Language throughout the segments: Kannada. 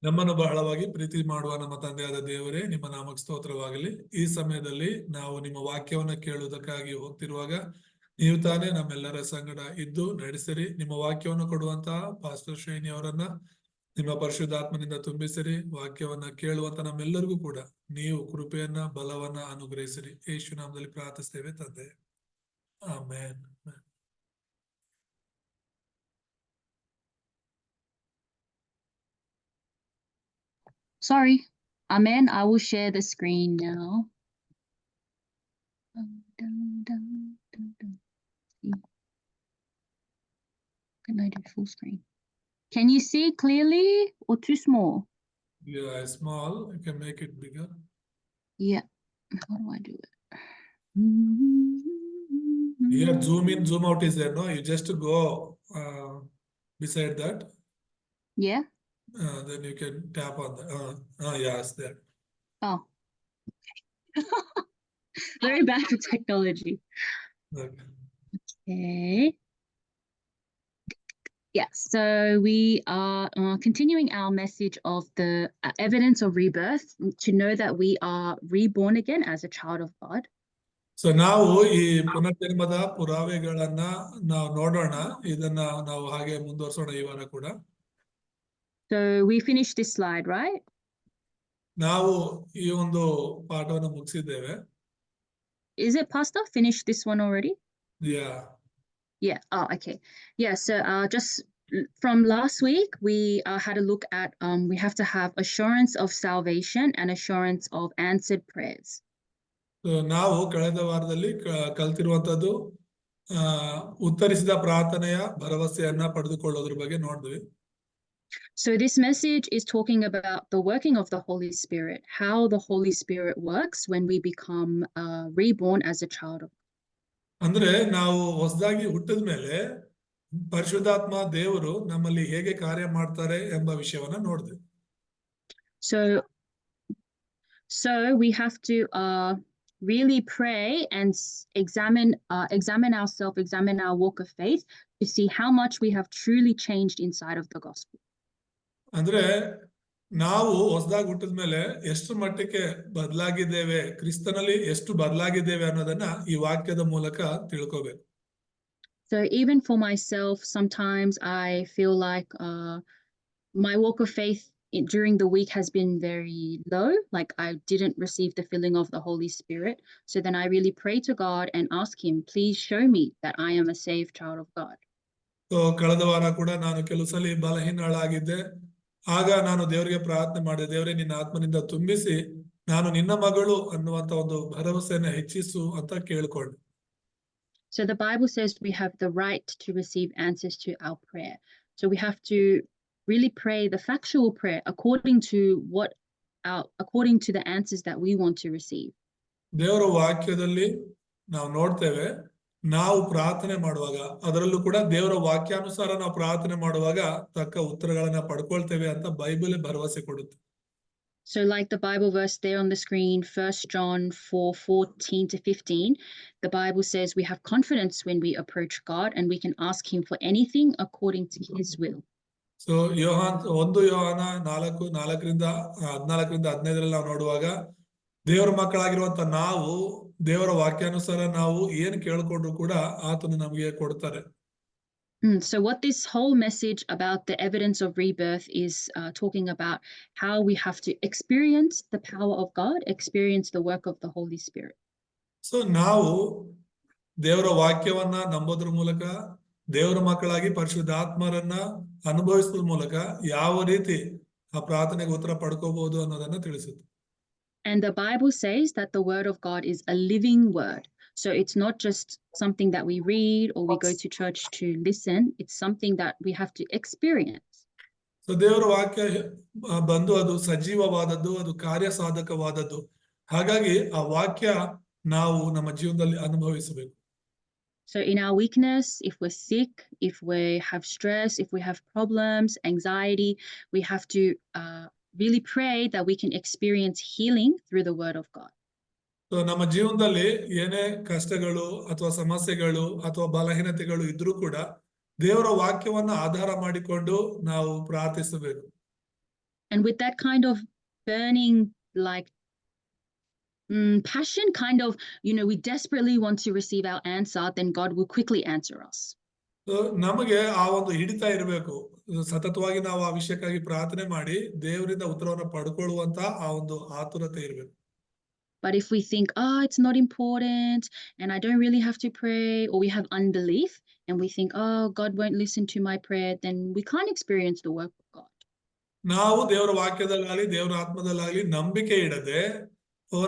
ನಮ್ಮನ್ನು ಬಹಳವಾಗಿ ಪ್ರೀತಿ ಮಾಡುವ ನಮ್ಮ ತಂದೆಯಾದ ದೇವರೇ, ನಿಮ್ಮ ನಾಮಕ್ಕೆ ಸ್ತೋತ್ರವಾಗಲಿ. ಈ ಸಮಯದಲ್ಲಿ ನಾವು ನಿಮ್ಮ ವಾಕ್ಯವನ್ನ ಕೇಳುವುದಕ್ಕಾಗಿ ಹೋಗ್ತಿರುವಾಗ ನೀವು ತಾನೇ ನಮ್ಮೆಲ್ಲರ ಸಂಗಡ ಇದ್ದು ನಡೆಸಿರಿ. ನಿಮ್ಮ ವಾಕ್ಯವನ್ನು ಕೊಡುವಂತಹ ಪಾಸ್ಟರ್ ಶ್ರೇಣಿ ಅವರನ್ನ ನಿಮ್ಮ ಪರಿಶುದ್ಧಾತ್ಮನಿಂದ ತುಂಬಿಸಿರಿ. ವಾಕ್ಯವನ್ನ ಕೇಳುವಂತ ನಮ್ಮೆಲ್ಲರಿಗೂ ಕೂಡ ನೀವು ಕೃಪೆಯನ್ನ ಬಲವನ್ನ ಅನುಗ್ರಹಿಸಿರಿ. ಯೇಸು ನಾಮದಲ್ಲಿ ಪ್ರಾರ್ಥಿಸ್ತೇವೆ ತಂದೆ, amen. Sorry. Amen. I will share the screen now. Can I do full screen? Can you see clearly or too small? Yeah, small. You can make it bigger. Yeah. How do I do it? Here, zoom in, zoom out is there, no? You just go beside that. Yeah. Then you can tap on the. Yeah, it's there. Oh. Very bad for technology. Okay. Okay. Yeah, so we are continuing our message of the evidence of rebirth, to know that we are reborn again as a child of God. So ನಾವು ಈ ಪುನರ್ಜನ್ಮದ ಪುರಾವೆಗಳನ್ನ ನಾವು ನೋಡೋಣ. ಇದನ್ನ ನಾವು ಹಾಗೆ ಮುಂದುವರಿಸೋಣ ಈ ವಾರ ಕೂಡ. So we finished this slide, right? ನಾವು ಈ ಒಂದು ಪಾಠವನ್ನು ಮುಗಿಸಿದ್ದೇವೆ. Is it Pastor finished this one already? Yeah. Yeah. Oh, okay. Yeah. So just from last week, we had a look at we have to have assurance of salvation and assurance of answered prayers. So ನಾವು ಕಳೆದ ವಾರದಲ್ಲಿ ಕಲ್ತಿರುವಂತದ್ದು ಉತ್ತರಿಸಿದ ಪ್ರಾರ್ಥನೆಯ ಭರವಸೆಯನ್ನ ಪಡೆದುಕೊಳ್ಳೋದ್ರ ಬಗ್ಗೆ ನೋಡಿದ್ವಿ. So this message is talking about the working of the Holy Spirit, how the Holy Spirit works when we become reborn as a child of God. ಅಂದ್ರೆ ನಾವು ಹೊಸದಾಗಿ ಹುಟ್ಟಿದ ಮೇಲೆ ಪರಿಶುದ್ಧಾತ್ಮ ದೇವರು ನಮ್ಮಲ್ಲಿ ಹೇಗೆ ಕಾರ್ಯ ಮಾಡ್ತಾರೆ ಎಂಬ ವಿಷಯವನ್ನ ನೋಡಿದ್ವಿ. So we have to really pray and examine ourselves, examine our walk of faith to see how much we have truly changed inside of the gospel. ಅಂದ್ರೆ ನಾವು ಹೊಸದಾಗಿ ಹುಟ್ಟಿದ ಮೇಲೆ ಎಷ್ಟು ಮಟ್ಟಕ್ಕೆ ಬದಲಾಗಿದ್ದೇವೆ, ಕ್ರಿಸ್ತನಲ್ಲಿ ಎಷ್ಟು ಬದಲಾಗಿದ್ದೇವೆ ಅನ್ನೋದನ್ನ ಈ ವಾಕ್ಯದ ಮೂಲಕ ತಿಳ್ಕೋಬೇಕು. So even for myself, sometimes I feel like my walk of faith during the week has been very low, like I didn't receive the filling of the Holy Spirit. So then I really pray to God and ask him, please show me that I am a saved child of God. So ಕಳೆದ ವಾರ ಕೂಡ ನಾನು ಕೆಲವು ಸಲ ಬಲಹೀನಳಾಗಿದ್ದೆ. ಆಗ ನಾನು ದೇವರಿಗೆ ಪ್ರಾರ್ಥನೆ ಮಾಡಿದೆ, ದೇವರೇ ನಿನ್ನ ಆತ್ಮನಿಂದ ತುಂಬಿಸಿ ನಾನು ನಿನ್ನ ಮಗಳು ಅನ್ನುವಂತ ಒಂದು ಭರವಸೆಯನ್ನು ಹೆಚ್ಚಿಸು ಅಂತ ಕೇಳ್ಕೊಂಡೆ. So the Bible says we have the right to receive answers to our prayer. So we have to really pray the factual prayer according to the answers that we want to receive. ದೇವರ ವಾಕ್ಯದಲ್ಲಿ ನಾವು ನೋಡ್ತೇವೆ, ನಾವು ಪ್ರಾರ್ಥನೆ ಮಾಡುವಾಗ ಅದರಲ್ಲೂ ಕೂಡ ದೇವರ ವಾಕ್ಯಾನುಸಾರ ನಾವು ಪ್ರಾರ್ಥನೆ ಮಾಡುವಾಗ ತಕ್ಕ ಉತ್ತರಗಳನ್ನ ಪಡ್ಕೊಳ್ತೇವೆ ಅಂತ ಬೈಬಲ್ ಭರವಸೆ ಕೊಡುತ್ತೆ. So like the Bible verse there on the screen, 1 John 4:14-15, the Bible says we have confidence when we approach God and we can ask him for anything according to his will. So ಯೋಹಾನ 1 ಯೋಹಾನ 4:14-15 ನಾವು ನೋಡುವಾಗ ದೇವರ ಮಕ್ಕಳಾಗಿರುವಂತ ನಾವು ದೇವರ ವಾಕ್ಯಾನುಸಾರ ನಾವು ಏನು ಕೇಳ್ಕೊಂಡ್ರು ಕೂಡ ಆತನು ನಮಗೆ ಕೊಡ್ತಾರೆ. So what this whole message about the evidence of rebirth is talking about how we have to experience the power of God, experience the work of the Holy Spirit. So ನಾವು ದೇವರ ವಾಕ್ಯವನ್ನ ನಂಬೋದ್ರ ಮೂಲಕ ದೇವರ ಮಕ್ಕಳಾಗಿ ಪರಿಶುದ್ಧಾತ್ಮರನ್ನ ಅನುಭವಿಸುವ ಮೂಲಕ ಯಾವ ರೀತಿ ಆ ಪ್ರಾರ್ಥನೆಗೆ ಉತ್ತರ ಪಡ್ಕೋಬಹುದು ಅನ್ನೋದನ್ನ ತಿಳಿಸುತ್ತೆ. And the Bible says that the word of God is a living word. So it's not just something that we read or we go to church to listen. It's something that we have to experience. So ದೇವರ ವಾಕ್ಯ ಬಂದು ಅದು ಸಜೀವವಾದದ್ದು, ಅದು ಕಾರ್ಯಸಾಧಕವಾದದ್ದು. ಹಾಗಾಗಿ ಆ ವಾಕ್ಯ ನಾವು ನಮ್ಮ ಜೀವನದಲ್ಲಿ ಅನುಭವಿಸಬೇಕು. So in our weakness, if we're sick, if we have stress, if we have problems, anxiety, we have to really pray that we can experience healing through the word of God. So ನಮ್ಮ ಜೀವನದಲ್ಲಿ ಏನೇ ಕಷ್ಟಗಳು ಅಥವಾ ಸಮಸ್ಯೆಗಳು ಅಥವಾ ಬಲಹೀನತೆಗಳು ಇದ್ರೂ ಕೂಡ ದೇವರ ವಾಕ್ಯವನ್ನ ಆಧಾರ ಮಾಡಿಕೊಂಡು ನಾವು ಪ್ರಾರ್ಥಿಸಬೇಕು. And with that kind of burning, like passion, kind of, we desperately want to receive our answer, then God will quickly answer us. So, ನಮಗೆ ಆ ಒಂದು ಹಿಡಿತ ಇರಬೇಕು. ಸತತವಾಗಿ ನಾವು ಆ ವಿಷಯಕ್ಕಾಗಿ ಪ್ರಾರ್ಥನೆ ಮಾಡಿ ದೇವರಿಂದ ಉತ್ತರವನ್ನು ಪಡ್ಕೊಳ್ಳುವಂತ ಆ ಒಂದು ಆತುರತೆ ಇರಬೇಕು. But if we think, it's not important and I don't really have to pray, or we have unbelief and we think, God won't listen to my prayer, then we can't experience the work of God. ನಾವು ದೇವರ ವಾಕ್ಯದಲ್ಲಾಗಲಿ ದೇವರ ಆತ್ಮದಲ್ಲಾಗಲಿ ನಂಬಿಕೆ ಇಡದೆ,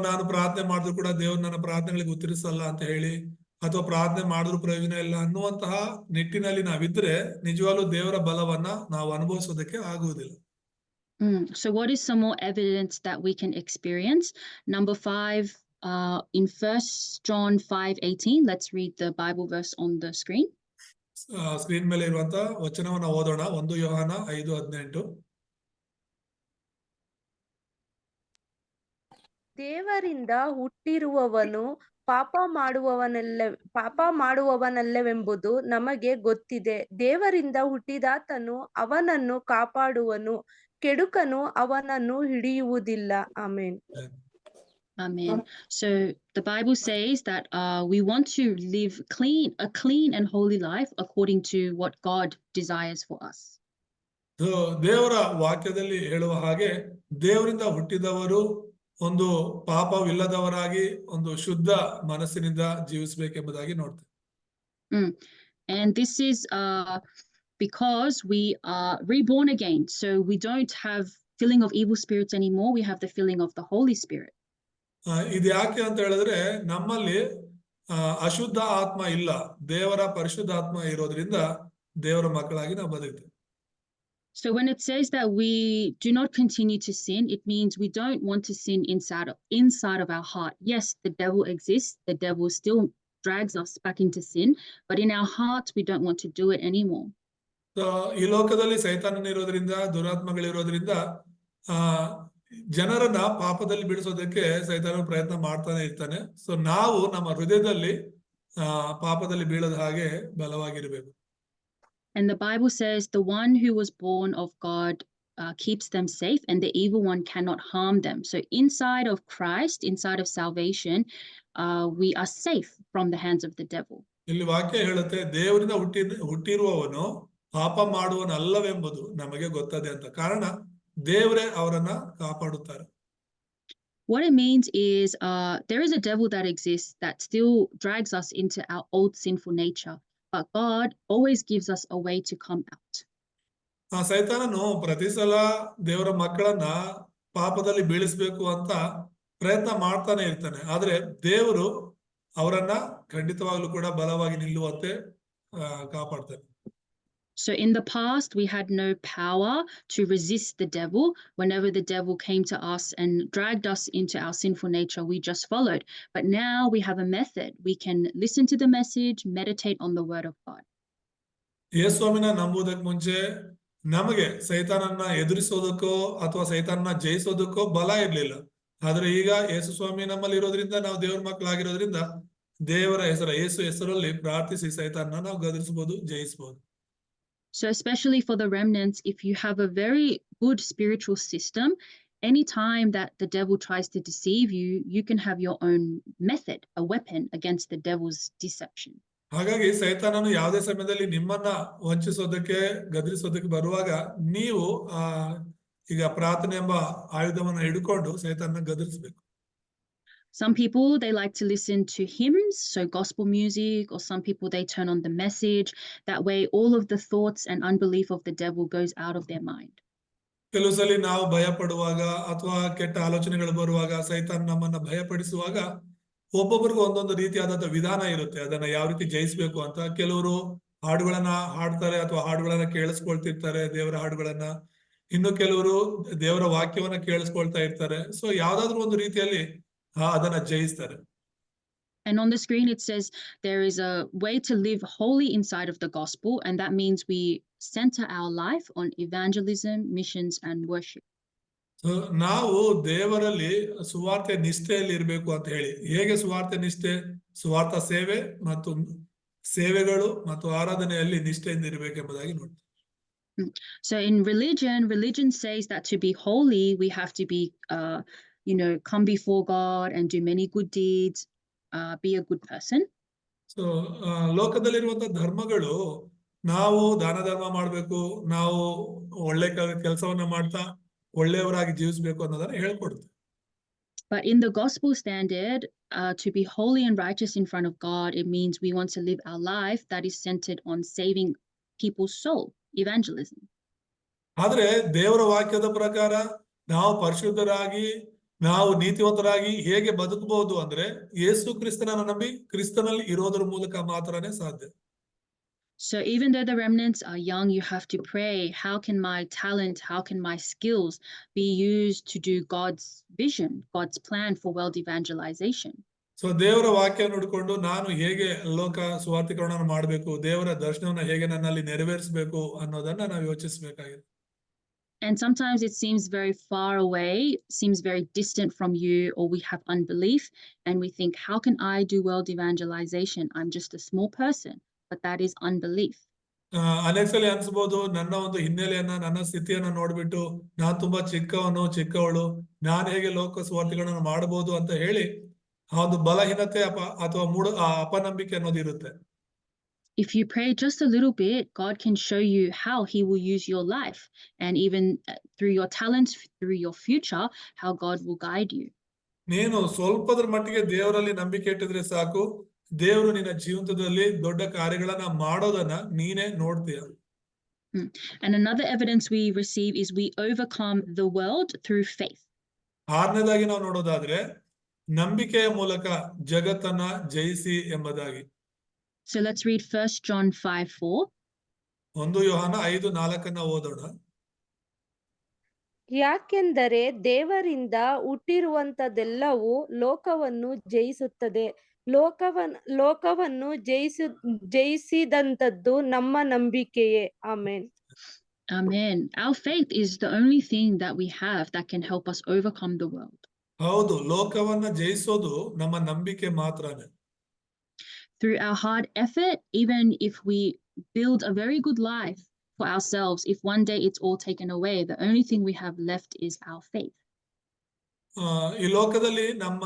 ನಾನು ಪ್ರಾರ್ಥನೆ ಮಾಡಿದ್ರು ಕೂಡ ದೇವ್ರು ನನ್ನ ಪ್ರಾರ್ಥನೆಗಳಿಗೆ ಉತ್ತರಿಸಲ್ಲ ಅಂತ ಹೇಳಿ, ಅಥವಾ ಪ್ರಾರ್ಥನೆ ಮಾಡಿದ್ರು ಪ್ರಯೋಜನ ಇಲ್ಲ ಅನ್ನುವಂತಹ ನಿಟ್ಟಿನಲ್ಲಿ ನಾವಿದ್ರೆ ನಿಜವಾಗ್ಲೂ ದೇವರ ಬಲವನ್ನ ನಾವು ಅನುಭವಿಸೋದಕ್ಕೆ ಆಗುವುದಿಲ್ಲ. So what is some more evidence that we can experience? Number 5, in 1 John 5:18, let's read the Bible verse on the screen. Screen ಮೇಲೆ ಇರುವಂತ ವಚನವನ್ನ ಓದೋಣ. 1 ಯೋಹಾನ 5:18. ದೇವರಿಂದ ಹುಟ್ಟಿರುವವನು ಪಾಪ ಮಾಡುವವನಲ್ಲವೆಂಬುದು ನಮಗೆ ಗೊತ್ತಿದೆ. ದೇವರಿಂದ ಹುಟ್ಟಿದಾತನು ಅವನನ್ನು ಕಾಪಾಡುವನು, ಕೆಡುಕನು ಅವನನ್ನು ಹಿಡಿಯುವುದಿಲ್ಲ. Amen. Amen. So the Bible says that we want to live a clean and holy life according to what God desires for us. ದೇವರ ವಾಕ್ಯದಲ್ಲಿ ಹೇಳುವ ಹಾಗೆ ದೇವರಿಂದ ಹುಟ್ಟಿದವರು ಒಂದು ಪಾಪವಿಲ್ಲದವರಾಗಿ ಒಂದು ಶುದ್ಧ ಮನಸ್ಸಿನಿಂದ ಜೀವಿಸಬೇಕೆಂಬುದಾಗಿ ನೋಡ್ತೇವೆ. And this is because we are reborn again. So we don't have filling of evil spirits anymore. We have the filling of the Holy Spirit. ಇದು ಯಾಕೆ ಅಂತ ಹೇಳಿದ್ರೆ ನಮ್ಮಲ್ಲಿ ಅಶುದ್ಧ ಆತ್ಮ ಇಲ್ಲ, ದೇವರ ಪರಿಶುದ್ಧ ಆತ್ಮ ಇರೋದ್ರಿಂದ ದೇವರ ಮಕ್ಕಳಾಗಿ ನಾವು ಬದುಕ್ತೇವೆ. So when it says that we do not continue to sin, it means we don't want to sin inside of our heart. Yes, the devil exists. The devil still drags us back into sin, but in our hearts we don't want to do it anymore. So ಈ ಲೋಕದಲ್ಲಿ ಸೈತಾನನ ಇರೋದ್ರಿಂದ, ದುರಾತ್ಮಗಳಿರೋದ್ರಿಂದ ಜನರನ್ನ ಪಾಪದಲ್ಲಿ ಬಿಡಿಸೋದಕ್ಕೆ ಸೈತಾನ ಪ್ರಯತ್ನ ಮಾಡ್ತಾನೆ ಇರ್ತಾನೆ. ಸೊ ನಾವು ನಮ್ಮ ಹೃದಯದಲ್ಲಿ ಪಾಪದಲ್ಲಿ ಬೀಳದ ಹಾಗೆ ಬಲವಾಗಿರಬೇಕು. And the Bible says the one who was born of God keeps them safe, and the evil one cannot harm them. So inside of Christ, inside of salvation, we are safe from the hands of the devil. ಇಲ್ಲಿ ವಾಕ್ಯ ಹೇಳುತ್ತೆ, ದೇವರಿಂದ ಹುಟ್ಟಿರುವವನು ಪಾಪ ಮಾಡುವನಲ್ಲವೆಂಬುದು ನಮಗೆ ಗೊತ್ತದೆ ಅಂತ. ಕಾರಣ ದೇವರೇ ಅವರನ್ನ ಕಾಪಾಡುತ್ತಾರೆ. What it means is there is a devil that exists that still drags us into our old sinful nature, but God always gives us a way to come out. ಸೈತಾನನು ಪ್ರತಿ ಸಲ ದೇವರ ಮಕ್ಕಳನ್ನ ಪಾಪದಲ್ಲಿ ಬೀಳಿಸ್ಬೇಕು ಅಂತ ಪ್ರಯತ್ನ ಮಾಡ್ತಾನೆ ಇರ್ತಾನೆ. ಆದ್ರೆ ದೇವರು ಅವರನ್ನ ಖಂಡಿತವಾಗ್ಲೂ ಕೂಡ ಬಲವಾಗಿ ನಿಲ್ಲುವಂತೆ ಕಾಪಾಡ್ತಾನೆ. So in the past, we had no power to resist the devil. Whenever the devil came to us and dragged us into our sinful nature, we just followed. But now we have a method. We can listen to the message, meditate on the word of God. ಯೇಸುವಿನ ನಂಬುವುದಕ್ಕೆ ಮುಂಚೆ ನಮಗೆ ಸೈತಾನನ್ನ ಎದುರಿಸೋದಕ್ಕೋ ಅಥವಾ ಸೈತಾನನ್ನ ಜಯಿಸೋದಕ್ಕೋ ಬಲ ಇರ್ಲಿಲ್ಲ. ಆದ್ರೆ ಈಗ ಯೇಸು ಸ್ವಾಮಿ ನಮ್ಮಲ್ಲಿ ಇರೋದ್ರಿಂದ, ನಾವು ದೇವರ ಮಕ್ಕಳಾಗಿರೋದ್ರಿಂದ ದೇವರ ಯೇಸು ಹೆಸರಲ್ಲಿ ಪ್ರಾರ್ಥಿಸಿ ಸೈತಾನನ್ನ ನಾವು ಗದರಿಸಬಹುದು, ಜಯಿಸಬಹುದು. So especially for the remnants, if you have a very good spiritual system, anytime that the devil tries to deceive you, you can have your own method, a weapon against the devil's deception. ಹಾಗಾಗಿ ಸೈತಾನನು ಯಾವುದೇ ಸಮಯದಲ್ಲಿ ನಿಮ್ಮನ್ನ ವಂಚಿಸೋದಕ್ಕೆ, ಗದರಿಸೋದಕ್ಕೆ ಬರುವಾಗ ನೀವು ಈಗ ಪ್ರಾರ್ಥನೆ ಎಂಬ ಆಯುಧವನ್ನು ಹಿಡ್ಕೊಂಡು ಸೈತಾನನ ಗದರಿಸಬೇಕು. Some people, they like to listen to hymns, so gospel music, or some people, they turn on the message. That way, all of the thoughts and unbelief of the devil goes out of their mind. ಕೆಲವು ಸಲ ನಾವು ಭಯ ಪಡುವಾಗ ಅಥವಾ ಕೆಟ್ಟ ಆಲೋಚನೆಗಳು ಬರುವಾಗ, ಸೈತಾನ್ ನಮ್ಮನ್ನ ಭಯಪಡಿಸುವಾಗ ಒಬ್ಬೊಬ್ಬರಿಗೂ ಒಂದೊಂದು ರೀತಿಯಾದಂತ ವಿಧಾನ ಇರುತ್ತೆ, ಅದನ್ನ ಯಾವ ರೀತಿ ಜಯಿಸ್ಬೇಕು ಅಂತ. ಕೆಲವರು ಹಾಡುಗಳನ್ನ ಹಾಡ್ತಾರೆ ಅಥವಾ ಹಾಡುಗಳನ್ನ ಕೇಳಿಸ್ಕೊಳ್ತಿರ್ತಾರೆ, ದೇವರ ಹಾಡುಗಳನ್ನ. ಇನ್ನು ಕೆಲವರು ದೇವರ ವಾಕ್ಯವನ್ನ ಕೇಳಿಸ್ಕೊಳ್ತಾ ಇರ್ತಾರೆ. ಸೊ ಯಾವ್ದಾದ್ರು ಒಂದು ರೀತಿಯಲ್ಲಿ ಅದನ್ನ ಜಯಿಸ್ತಾರೆ. And on the screen, it says there is a way to live holy inside of the gospel, and that means we center our life on evangelism, missions, and worship. So ನಾವು ದೇವರಲ್ಲಿ ಸುವಾರ್ತೆ ನಿಷ್ಠೆಯಲ್ಲಿ ಇರಬೇಕು ಅಂತ ಹೇಳಿ. ಹೇಗೆ ಸುವಾರ್ತೆ ನಿಷ್ಠೆ? ಸುವಾರ್ಥ ಸೇವೆ ಮತ್ತು ಸೇವೆಗಳು ಮತ್ತು ಆರಾಧನೆಯಲ್ಲಿ ನಿಷ್ಠೆಯಿಂದ ಇರಬೇಕೆಂಬುದಾಗಿ ನೋಡ್ತೀವಿ. So in religion says that to be holy, we have to be, come before God and do many good deeds, be a good person. So ಲೋಕದಲ್ಲಿರುವಂತ ಧರ್ಮಗಳು ನಾವು ದಾನ ಧರ್ಮ ಮಾಡ್ಬೇಕು, ನಾವು ಒಳ್ಳೆ ಕೆಲಸವನ್ನ ಮಾಡ್ತಾ ಒಳ್ಳೆಯವರಾಗಿ ಜೀವಿಸ್ಬೇಕು ಅನ್ನೋದನ್ನ ಹೇಳ್ಕೊಡುತ್ತೆ. But in the gospel standard, to be holy and righteous in front of God, it means we want to live our life that is centered on saving people's soul, evangelism. ಆದ್ರೆ ದೇವರ ವಾಕ್ಯದ ಪ್ರಕಾರ ನಾವು ಪರಿಶುದ್ಧರಾಗಿ, ನಾವು ನೀತಿವಂತರಾಗಿ ಹೇಗೆ ಬದುಕಬಹುದು ಅಂದ್ರೆ ಯೇಸು ಕ್ರಿಸ್ತನನ್ನ ನಂಬಿ ಕ್ರಿಸ್ತನಲ್ಲಿ ಇರೋದ್ರ ಮೂಲಕ ಮಾತ್ರನೇ ಸಾಧ್ಯ. So even though the remnants are young, you have to pray, how can my talent, how can my skills be used to do God's vision, God's plan for world evangelization? So ದೇವರ ವಾಕ್ಯ ನೋಡಿಕೊಂಡು ನಾನು ಹೇಗೆ ಲೋಕ ಸುವಾರ್ತೀಕರಣ ಮಾಡಬೇಕು, ದೇವರ ದರ್ಶನವನ್ನ ಹೇಗೆ ನನ್ನಲ್ಲಿ ನೆರವೇರಿಸಬೇಕು ಅನ್ನೋದನ್ನ ನಾವು ಯೋಚಿಸಬೇಕಾಗಿದೆ. And sometimes it seems very far away, seems very distant from you, or we have unbelief and we think, how can I do world evangelization? I'm just a small person, but that is unbelief. ಅನೇಕ ಸಲ ಅನ್ಸ್ಬೋದು, ನನ್ನ ಒಂದು ಹಿನ್ನೆಲೆಯನ್ನ, ನನ್ನ ಸ್ಥಿತಿಯನ್ನ ನೋಡ್ಬಿಟ್ಟು ನಾನ್ ತುಂಬಾ ಚಿಕ್ಕವನು, ಚಿಕ್ಕವಳು, ನಾನು ಹೇಗೆ ಲೋಕ ಸುವಾರ್ತೆಗಳನ್ನ ಮಾಡಬಹುದು ಅಂತ ಹೇಳಿ ಆ ಒಂದು ಬಲಹೀನತೆ ಅಥವಾ ಅಪನಂಬಿಕೆ ಅನ್ನೋದು ಇರುತ್ತೆ. If you pray just a little bit, God can show you how he will use your life, and even through your talents, through your future, how God will guide you. ನೀನು ಸ್ವಲ್ಪದ್ರ ಮಟ್ಟಿಗೆ ದೇವರಲ್ಲಿ ನಂಬಿಕೆ ಇಟ್ಟಿದ್ರೆ ಸಾಕು, ದೇವರು ನಿನ್ನ ಜೀವಿತದಲ್ಲಿ ದೊಡ್ಡ ಕಾರ್ಯಗಳನ್ನ ಮಾಡೋದನ್ನ ನೀನೇ ನೋಡ್ತೀಯ. And another evidence we receive is we overcome the world through faith. ಆರನೇದಾಗಿ ನಾವು ನೋಡೋದಾದ್ರೆ ನಂಬಿಕೆಯ ಮೂಲಕ ಜಗತ್ತನ್ನ ಜಯಿಸಿ ಎಂಬುದಾಗಿ. So let's read 1 John 5:4. 1 ಯೋಹಾನ 5:4 ಓದೋಣ. ಯಾಕೆಂದರೆ ದೇವರಿಂದ ಹುಟ್ಟಿರುವಂತದೆಲ್ಲವೂ ಲೋಕವನ್ನು ಜಯಿಸುತ್ತದೆ, ಲೋಕವನ್ನು ಜಯಿಸಿದಂತದ್ದು ನಮ್ಮ ನಂಬಿಕೆಯೇ. Amen. Amen. Our faith is the only thing that we have that can help us overcome the world. ಹೌದು, ಲೋಕವನ್ನ ಜಯಿಸೋದು ನಮ್ಮ ನಂಬಿಕೆ ಮಾತ್ರನೇ. Through our hard effort, even if we build a very good life for ourselves, if one day it's all taken away, the only thing we have left is our faith. ಈ ಲೋಕದಲ್ಲಿ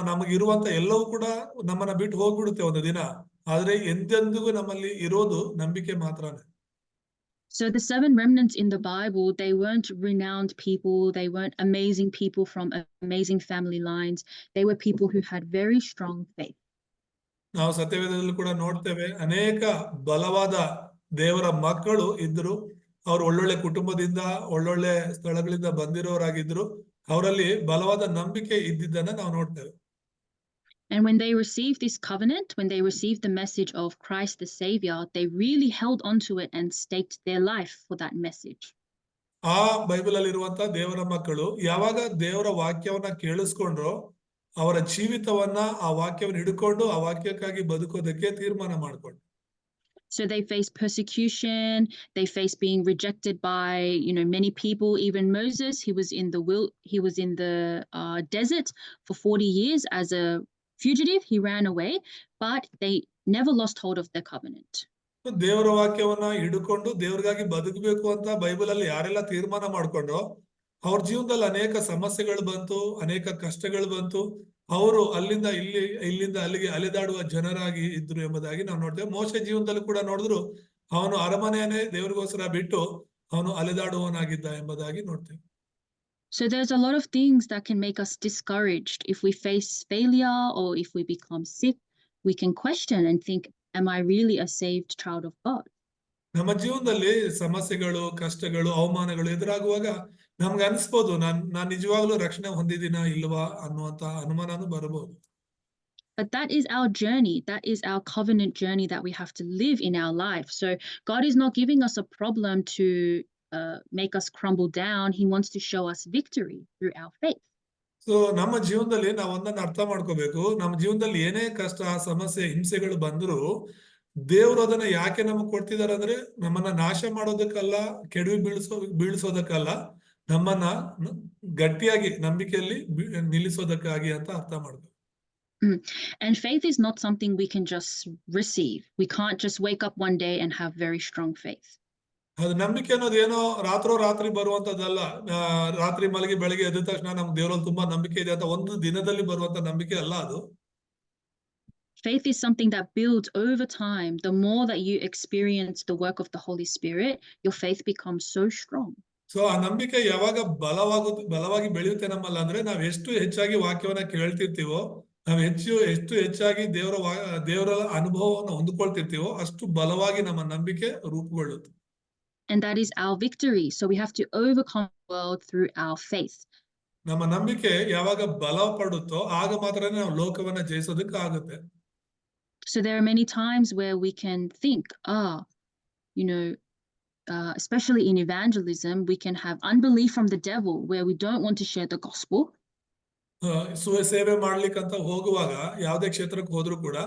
ನಮಗಿರುವಂತ ಎಲ್ಲವೂ ಕೂಡ ನಮ್ಮನ್ನ ಬಿಟ್ಟು ಹೋಗ್ಬಿಡುತ್ತೆ ಒಂದು ದಿನ, ಆದ್ರೆ ಎಂದೆಂದಿಗೂ ನಮ್ಮಲ್ಲಿ ಇರೋದು ನಂಬಿಕೆ ಮಾತ್ರನೇ. So the 7 remnants in the Bible, they weren't renowned people, they weren't amazing people from amazing family lines. They were people who had very strong faith. ನಾವು ಸತ್ಯವೇದದಲ್ಲಿ ಕೂಡ ನೋಡ್ತೇವೆ, ಅನೇಕ ಬಲವಾದ ದೇವರ ಮಕ್ಕಳು ಇದ್ರು. ಅವ್ರು ಒಳ್ಳೊಳ್ಳೆ ಕುಟುಂಬದಿಂದ, ಒಳ್ಳೊಳ್ಳೆ ಸ್ಥಳಗಳಿಂದ ಬಂದಿರೋರಾಗಿದ್ರು. ಅವರಲ್ಲಿ ಬಲವಾದ ನಂಬಿಕೆ ಇದ್ದಿದ್ದನ್ನ ನಾವು ನೋಡ್ತೇವೆ. And when they received this covenant, when they received the message of Christ the Savior, they really held onto it and staked their life for that message. ಆ ಬೈಬಲ್ ಅಲ್ಲಿ ಇರುವಂತ ದೇವರ ಮಕ್ಕಳು ಯಾವಾಗ ದೇವರ ವಾಕ್ಯವನ್ನ ಕೇಳಿಸ್ಕೊಂಡ್ರೋ ಅವರ ಜೀವಿತವನ್ನ ಆ ವಾಕ್ಯವನ್ನು ಹಿಡ್ಕೊಂಡು ಆ ವಾಕ್ಯಕ್ಕಾಗಿ ಬದುಕೋದಕ್ಕೆ ತೀರ್ಮಾನ ಮಾಡ್ಕೊಂಡು. So they faced persecution, they faced being rejected by, many people. Even Moses, he was in the desert for 40 years as a fugitive. He ran away, but they never lost hold of their covenant. ದೇವರ ವಾಕ್ಯವನ್ನ ಹಿಡ್ಕೊಂಡು ದೇವ್ರಿಗಾಗಿ ಬದುಕಬೇಕು ಅಂತ ಬೈಬಲ್ ಅಲ್ಲಿ ಯಾರೆಲ್ಲ ತೀರ್ಮಾನ ಮಾಡ್ಕೊಂಡ್ರೋ ಅವ್ರ ಜೀವನದಲ್ಲಿ ಅನೇಕ ಸಮಸ್ಯೆಗಳು ಬಂತು, ಅನೇಕ ಕಷ್ಟಗಳು ಬಂತು. ಅವರು ಇಲ್ಲಿಂದ ಅಲ್ಲಿಗೆ ಅಲೆದಾಡುವ ಜನರಾಗಿ ಇದ್ರು ಎಂಬುದಾಗಿ ನಾವು ನೋಡ್ತೇವೆ. ಮೋಶೆ ಜೀವನದಲ್ಲಿ ಕೂಡ ನೋಡಿದ್ರು ಅವನು ಅರಮನೆಯನ್ನೇ ದೇವರಿಗೋಸ್ಕರ ಬಿಟ್ಟು ಅವನು ಅಲೆದಾಡುವವನಾಗಿದ್ದ ಎಂಬುದಾಗಿ ನೋಡ್ತೇವೆ. So there's a lot of things that can make us discouraged. If we face failure or if we become sick, we can question and think, am I really a saved child of God? ನಮ್ಮ ಜೀವನದಲ್ಲಿ ಸಮಸ್ಯೆಗಳು, ಕಷ್ಟಗಳು, ಅವಮಾನಗಳು ಎದುರಾಗುವಾಗ ನಮ್ಗೆ ಅನಿಸ್ಬೋದು, ನಾನ್ ನಿಜವಾಗ್ಲೂ ರಕ್ಷಣೆ ಹೊಂದಿದ್ದೀನಾ ಇಲ್ವಾ ಅನ್ನುವಂತ ಅನುಮಾನನೂ ಬರಬಹುದು. But that is our journey. That is our covenant journey that we have to live in our life. So God is not giving us a problem to make us crumble down. He wants to show us victory through our faith. So ನಮ್ಮ ಜೀವನದಲ್ಲಿ ನಾವು ಒಂದನ್ನ ಅರ್ಥ ಮಾಡ್ಕೋಬೇಕು. ನಮ್ಮ ಜೀವನದಲ್ಲಿ ಏನೇ ಕಷ್ಟ, ಸಮಸ್ಯೆ, ಹಿಂಸೆಗಳು ಬಂದ್ರು ದೇವ್ರು ಅದನ್ನ ಯಾಕೆ ನಮಗ್ ಕೊಡ್ತಿದಾರೆ ಅಂದ್ರೆ ನಮ್ಮನ್ನ ನಾಶ ಮಾಡೋದಕ್ಕಲ್ಲ, ಕೆಡವಿ ಬೀಳ್ಸೋದಕ್ಕಲ್ಲ, ನಮ್ಮನ್ನ ಗಟ್ಟಿಯಾಗಿ ನಂಬಿಕೆಯಲ್ಲಿ ನಿಲ್ಲಿಸೋದಕ್ಕಾಗಿ ಅಂತ ಅರ್ಥ ಮಾಡ್ಬೇಕು. And faith is not something we can just receive. We can't just wake up one day and have very strong faith. ಅದು ನಂಬಿಕೆ ಅನ್ನೋದು ಏನೋ ರಾತ್ರಿ ಬರುವಂತದ್ದಲ್ಲ. ರಾತ್ರಿ ಮಲಗಿ ಬೆಳಗ್ಗೆ ಎದ್ದ ತಕ್ಷಣ ನಮ್ಗೆ ದೇವರಲ್ಲಿ ತುಂಬಾ ನಂಬಿಕೆ ಇದೆ ಅಂತ ಒಂದು ದಿನದಲ್ಲಿ ಬರುವಂತ ನಂಬಿಕೆ ಅಲ್ಲ ಅದು. Faith is something that builds over time. The more that you experience the work of the Holy Spirit, your faith becomes so strong. So ಆ ನಂಬಿಕೆ ಯಾವಾಗ ಬಲವಾಗಿ ಬೆಳೆಯುತ್ತೆ ನಮ್ಮಲ್ಲ ಅಂದ್ರೆ ನಾವ್ ಎಷ್ಟು ಹೆಚ್ಚಾಗಿ ವಾಕ್ಯವನ್ನ ಕೇಳ್ತಿರ್ತೀವೋ, ನಾವ್ ಎಷ್ಟು ಹೆಚ್ಚಾಗಿ ದೇವರ ಅನುಭವವನ್ನು ಹೊಂದ್ಕೊಳ್ತಿರ್ತೀವೋ ಅಷ್ಟು ಬಲವಾಗಿ ನಮ್ಮ ನಂಬಿಕೆ ರೂಪುಗೊಳ್ಳುತ್ತೆ. And that is our victory. So we have to overcome the world through our faith. ನಮ್ಮ ನಂಬಿಕೆ ಯಾವಾಗ ಬಲ ಪಡುತ್ತೋ ಆಗ ಮಾತ್ರನೇ ನಾವು ಲೋಕವನ್ನ ಜಯಿಸೋದಕ್ಕೆ ಆಗುತ್ತೆ. So there are many times where we can think, especially in evangelism, we can have unbelief from the devil where we don't want to share the gospel. ಸೇವೆ ಮಾಡ್ಲಿಕ್ಕಂತ ಹೋಗುವಾಗ ಯಾವುದೇ ಕ್ಷೇತ್ರಕ್ಕೆ ಹೋದ್ರು ಕೂಡ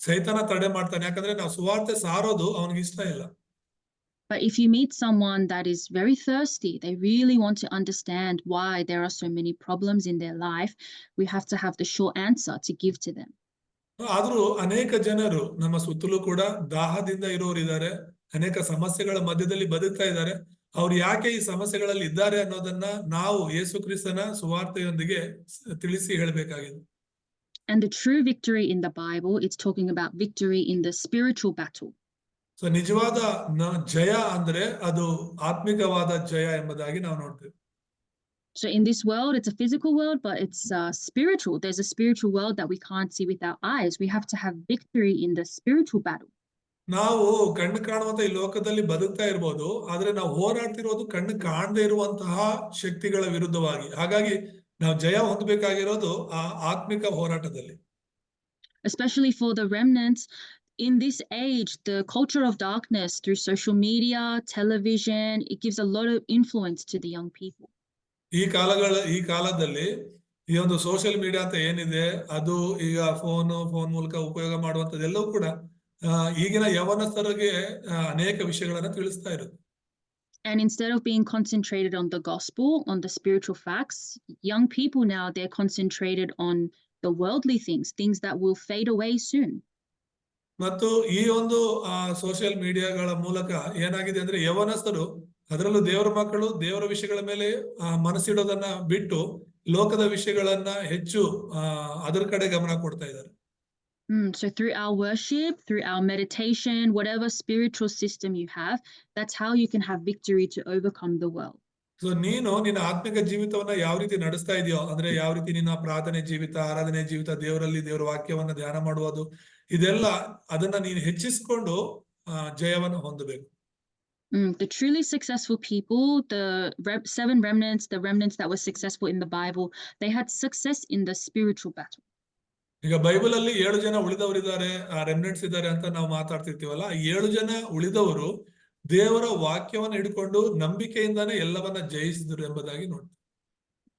ಸೈತಾನ ತಡೆ ಮಾಡ್ತಾನೆ. ಯಾಕಂದ್ರೆ ನಾವು ಸುವಾರ್ತೆ ಸಾರೋದು ಅವನಿಗೆ ಇಷ್ಟ ಇಲ್ಲ. But if you meet someone that is very thirsty, they really want to understand why there are so many problems in their life, we have to have the sure answer to give to them. ಆದ್ರೂ ಅನೇಕ ಜನರು ನಮ್ಮ ಸುತ್ತಲೂ ಕೂಡ ದಾಹದಿಂದ ಇರೋರು ಇದ್ದಾರೆ, ಅನೇಕ ಸಮಸ್ಯೆಗಳ ಮಧ್ಯದಲ್ಲಿ ಬದುಕ್ತಾ ಇದ್ದಾರೆ. ಅವ್ರು ಯಾಕೆ ಈ ಸಮಸ್ಯೆಗಳಲ್ಲಿ ಇದ್ದಾರೆ ಅನ್ನೋದನ್ನ ನಾವು ಯೇಸು ಕ್ರಿಸ್ತನ ಸುವಾರ್ತೆಯೊಂದಿಗೆ ತಿಳಿಸಿ ಹೇಳಬೇಕಾಗಿದೆ. And the true victory in the Bible, it's talking about victory in the spiritual battle. So ನಿಜವಾದ ಜಯ ಅಂದ್ರೆ ಅದು ಆತ್ಮಿಕವಾದ ಜಯ ಎಂಬುದಾಗಿ ನಾವು ನೋಡ್ತೇವೆ. So in this world, it's a physical world, but it's spiritual. There's a spiritual world that we can't see with our eyes. We have to have victory in the spiritual battle. ನಾವು ಕಣ್ಣು ಕಾಣುವಂತ ಈ ಲೋಕದಲ್ಲಿ ಬದುಕ್ತಾ ಇರ್ಬೋದು, ಆದ್ರೆ ನಾವು ಹೋರಾಡ್ತಿರೋದು ಕಣ್ಣು ಕಾಣದೇ ಇರುವಂತಹ ಶಕ್ತಿಗಳ ವಿರುದ್ಧವಾಗಿ. ಹಾಗಾಗಿ ನಾವು ಜಯ ಹೊಂದಬೇಕಾಗಿರೋದು ಆ ಆತ್ಮಿಕ ಹೋರಾಟದಲ್ಲಿ. Especially for the remnants in this age, the culture of darkness through social media, television, it gives a lot of influence to the young people. ಈ ಕಾಲದಲ್ಲಿ ಈ ಒಂದು ಸೋಷಿಯಲ್ ಮೀಡಿಯಾ ಅಂತ ಏನಿದೆ, ಅದು ಈಗ ಫೋನ್ ಮೂಲಕ ಉಪಯೋಗ ಮಾಡುವಂತದ್ದೆಲ್ಲವೂ ಕೂಡ ಈಗಿನ ಯವನಸ್ಥರಿಗೆ ಅನೇಕ ವಿಷಯಗಳನ್ನ ತಿಳಿಸ್ತಾ ಇರುತ್ತೆ. And instead of being concentrated on the gospel, on the spiritual facts, young people now, they're concentrated on the worldly things that will fade away soon. ಮತ್ತು ಈ ಒಂದು ಸೋಷಿಯಲ್ ಮೀಡಿಯಾಗಳ ಮೂಲಕ ಏನಾಗಿದೆ ಅಂದ್ರೆ ಯವನಸ್ಥರು, ಅದರಲ್ಲೂ ದೇವರ ಮಕ್ಕಳು ದೇವರ ವಿಷಯಗಳ ಮೇಲೆ ಮನಸ್ಸಿಡೋದನ್ನ ಬಿಟ್ಟು ಲೋಕದ ವಿಷಯಗಳನ್ನ ಹೆಚ್ಚು ಅದರ ಕಡೆ ಗಮನ ಕೊಡ್ತಾ ಇದ್ದಾರೆ. So through our worship, through our meditation, whatever spiritual system you have, that's how you can have victory to overcome the world. So ನೀನು ನಿನ್ನ ಆತ್ಮಿಕ ಜೀವಿತವನ್ನ ಯಾವ ರೀತಿ ನಡೆಸ್ತಾ ಇದೆಯೋ, ಅಂದ್ರೆ ಯಾವ ರೀತಿ ನಿನ್ನ ಪ್ರಾರ್ಥನೆ ಜೀವಿತ, ಆರಾಧನೆ ಜೀವಿತ, ದೇವರ ವಾಕ್ಯವನ್ನ ಧ್ಯಾನ ಮಾಡುವುದು, ಇದೆಲ್ಲ ಅದನ್ನ ನೀನು ಹೆಚ್ಚಿಸಿಕೊಂಡು ಜಯವನ್ನು ಹೊಂದಬೇಕು. The truly successful people, the 7 remnants, the remnants that were successful in the Bible, they had success in the spiritual battle. ಈಗ ಬೈಬಲ್ ಅಲ್ಲಿ 7 ಜನ ಉಳಿದವರಿದ್ದಾರೆ, ರೆಮಿನೆಂಟ್ಸ್ ಇದ್ದಾರೆ ಅಂತ ನಾವು ಮಾತಾಡ್ತಿರ್ತೀವಲ್ಲ. 7 ಜನ ಉಳಿದವರು ದೇವರ ವಾಕ್ಯವನ್ನು ಹಿಡ್ಕೊಂಡು ನಂಬಿಕೆಯಿಂದಾನೇ ಎಲ್ಲವನ್ನ ಜಯಿಸಿದ್ರು ಎಂಬುದಾಗಿ ನೋಡ್ತೀವಿ.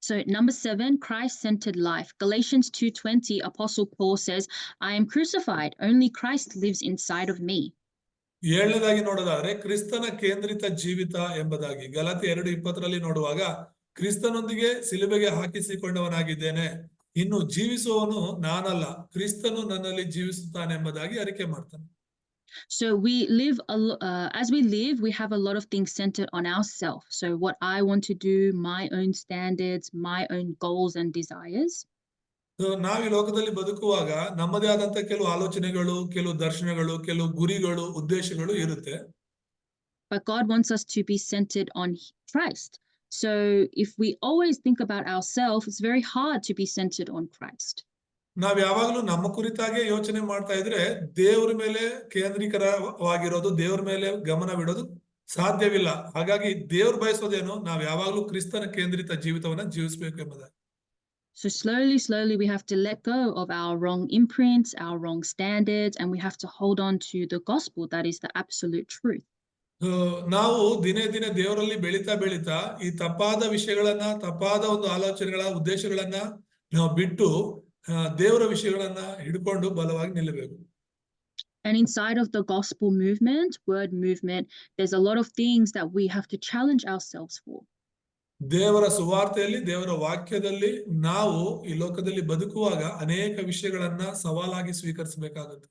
So number 7, Christ-centered life. Galatians 2:20, Apostle Paul says, I am crucified, only Christ lives inside of me. 7ನೇದಾಗಿ ನೋಡೋದಾದ್ರೆ ಕ್ರಿಸ್ತನ ಕೇಂದ್ರಿತ ಜೀವಿತ ಎಂಬುದಾಗಿ ಗಲಾತ್ಯ 2:20 ನೋಡುವಾಗ, ಕ್ರಿಸ್ತನೊಂದಿಗೆ ಸಿಲುಬೆಗೆ ಹಾಕಿಸಿಕೊಂಡವನಾಗಿದ್ದೇನೆ, ಇನ್ನು ಜೀವಿಸುವವನು ನಾನಲ್ಲ, ಕ್ರಿಸ್ತನು ನನ್ನಲ್ಲಿ ಜೀವಿಸುತ್ತಾನೆ ಎಂಬುದಾಗಿ ಅರಿಕೆ ಮಾಡ್ತಾನೆ. So we live, as we live, we have a lot of things centered on ourselves. So what I want to do, my own standards, my own goals and desires. ನಾವು ಈ ಲೋಕದಲ್ಲಿ ಬದುಕುವಾಗ ನಮ್ಮದೇ ಆದಂತ ಕೆಲವು ಆಲೋಚನೆಗಳು, ಕೆಲವು ದರ್ಶನಗಳು, ಕೆಲವು ಗುರಿಗಳು, ಉದ್ದೇಶಗಳು ಇರುತ್ತೆ. But God wants us to be centered on Christ. So if we always think about ourselves, it's very hard to be centered on Christ. ನಾವ್ ಯಾವಾಗ್ಲೂ ನಮ್ಮ ಕುರಿತಾಗೆ ಯೋಚನೆ ಮಾಡ್ತಾ ಇದ್ರೆ ದೇವರ ಮೇಲೆ ಕೇಂದ್ರೀಕರವಾಗಿರೋದು, ದೇವರ ಮೇಲೆ ಗಮನವಿಡೋದು ಸಾಧ್ಯವಿಲ್ಲ. ಹಾಗಾಗಿ ದೇವ್ರು ಬಯಸೋದೇನು, ನಾವ್ ಯಾವಾಗ್ಲೂ ಕ್ರಿಸ್ತನ ಕೇಂದ್ರಿತ ಜೀವಿತವನ್ನ ಜೀವಿಸಬೇಕು ಎಂಬುದಾಗಿ. So slowly we have to let go of our wrong imprints, our wrong standards, and we have to hold on to the gospel that is the absolute truth. ನಾವು ದಿನೇ ದೇವರಲ್ಲಿ ಬೆಳೀತಾ ಈ ತಪ್ಪಾದ ವಿಷಯಗಳನ್ನ, ತಪ್ಪಾದ ಒಂದು ಆಲೋಚನೆಗಳ, ಉದ್ದೇಶಗಳನ್ನ ನಾವು ಬಿಟ್ಟು ದೇವರ ವಿಷಯಗಳನ್ನ ಹಿಡ್ಕೊಂಡು ಬಲವಾಗಿ ನಿಲ್ಲಬೇಕು. And inside of the gospel movement, word movement, there's a lot of things that we have to challenge ourselves for. ದೇವರ ಸುವಾರ್ತೆಯಲ್ಲಿ, ದೇವರ ವಾಕ್ಯದಲ್ಲಿ ನಾವು ಈ ಲೋಕದಲ್ಲಿ ಬದುಕುವಾಗ ಅನೇಕ ವಿಷಯಗಳನ್ನ ಸವಾಲಾಗಿ ಸ್ವೀಕರಿಸಬೇಕಾಗುತ್ತೆ.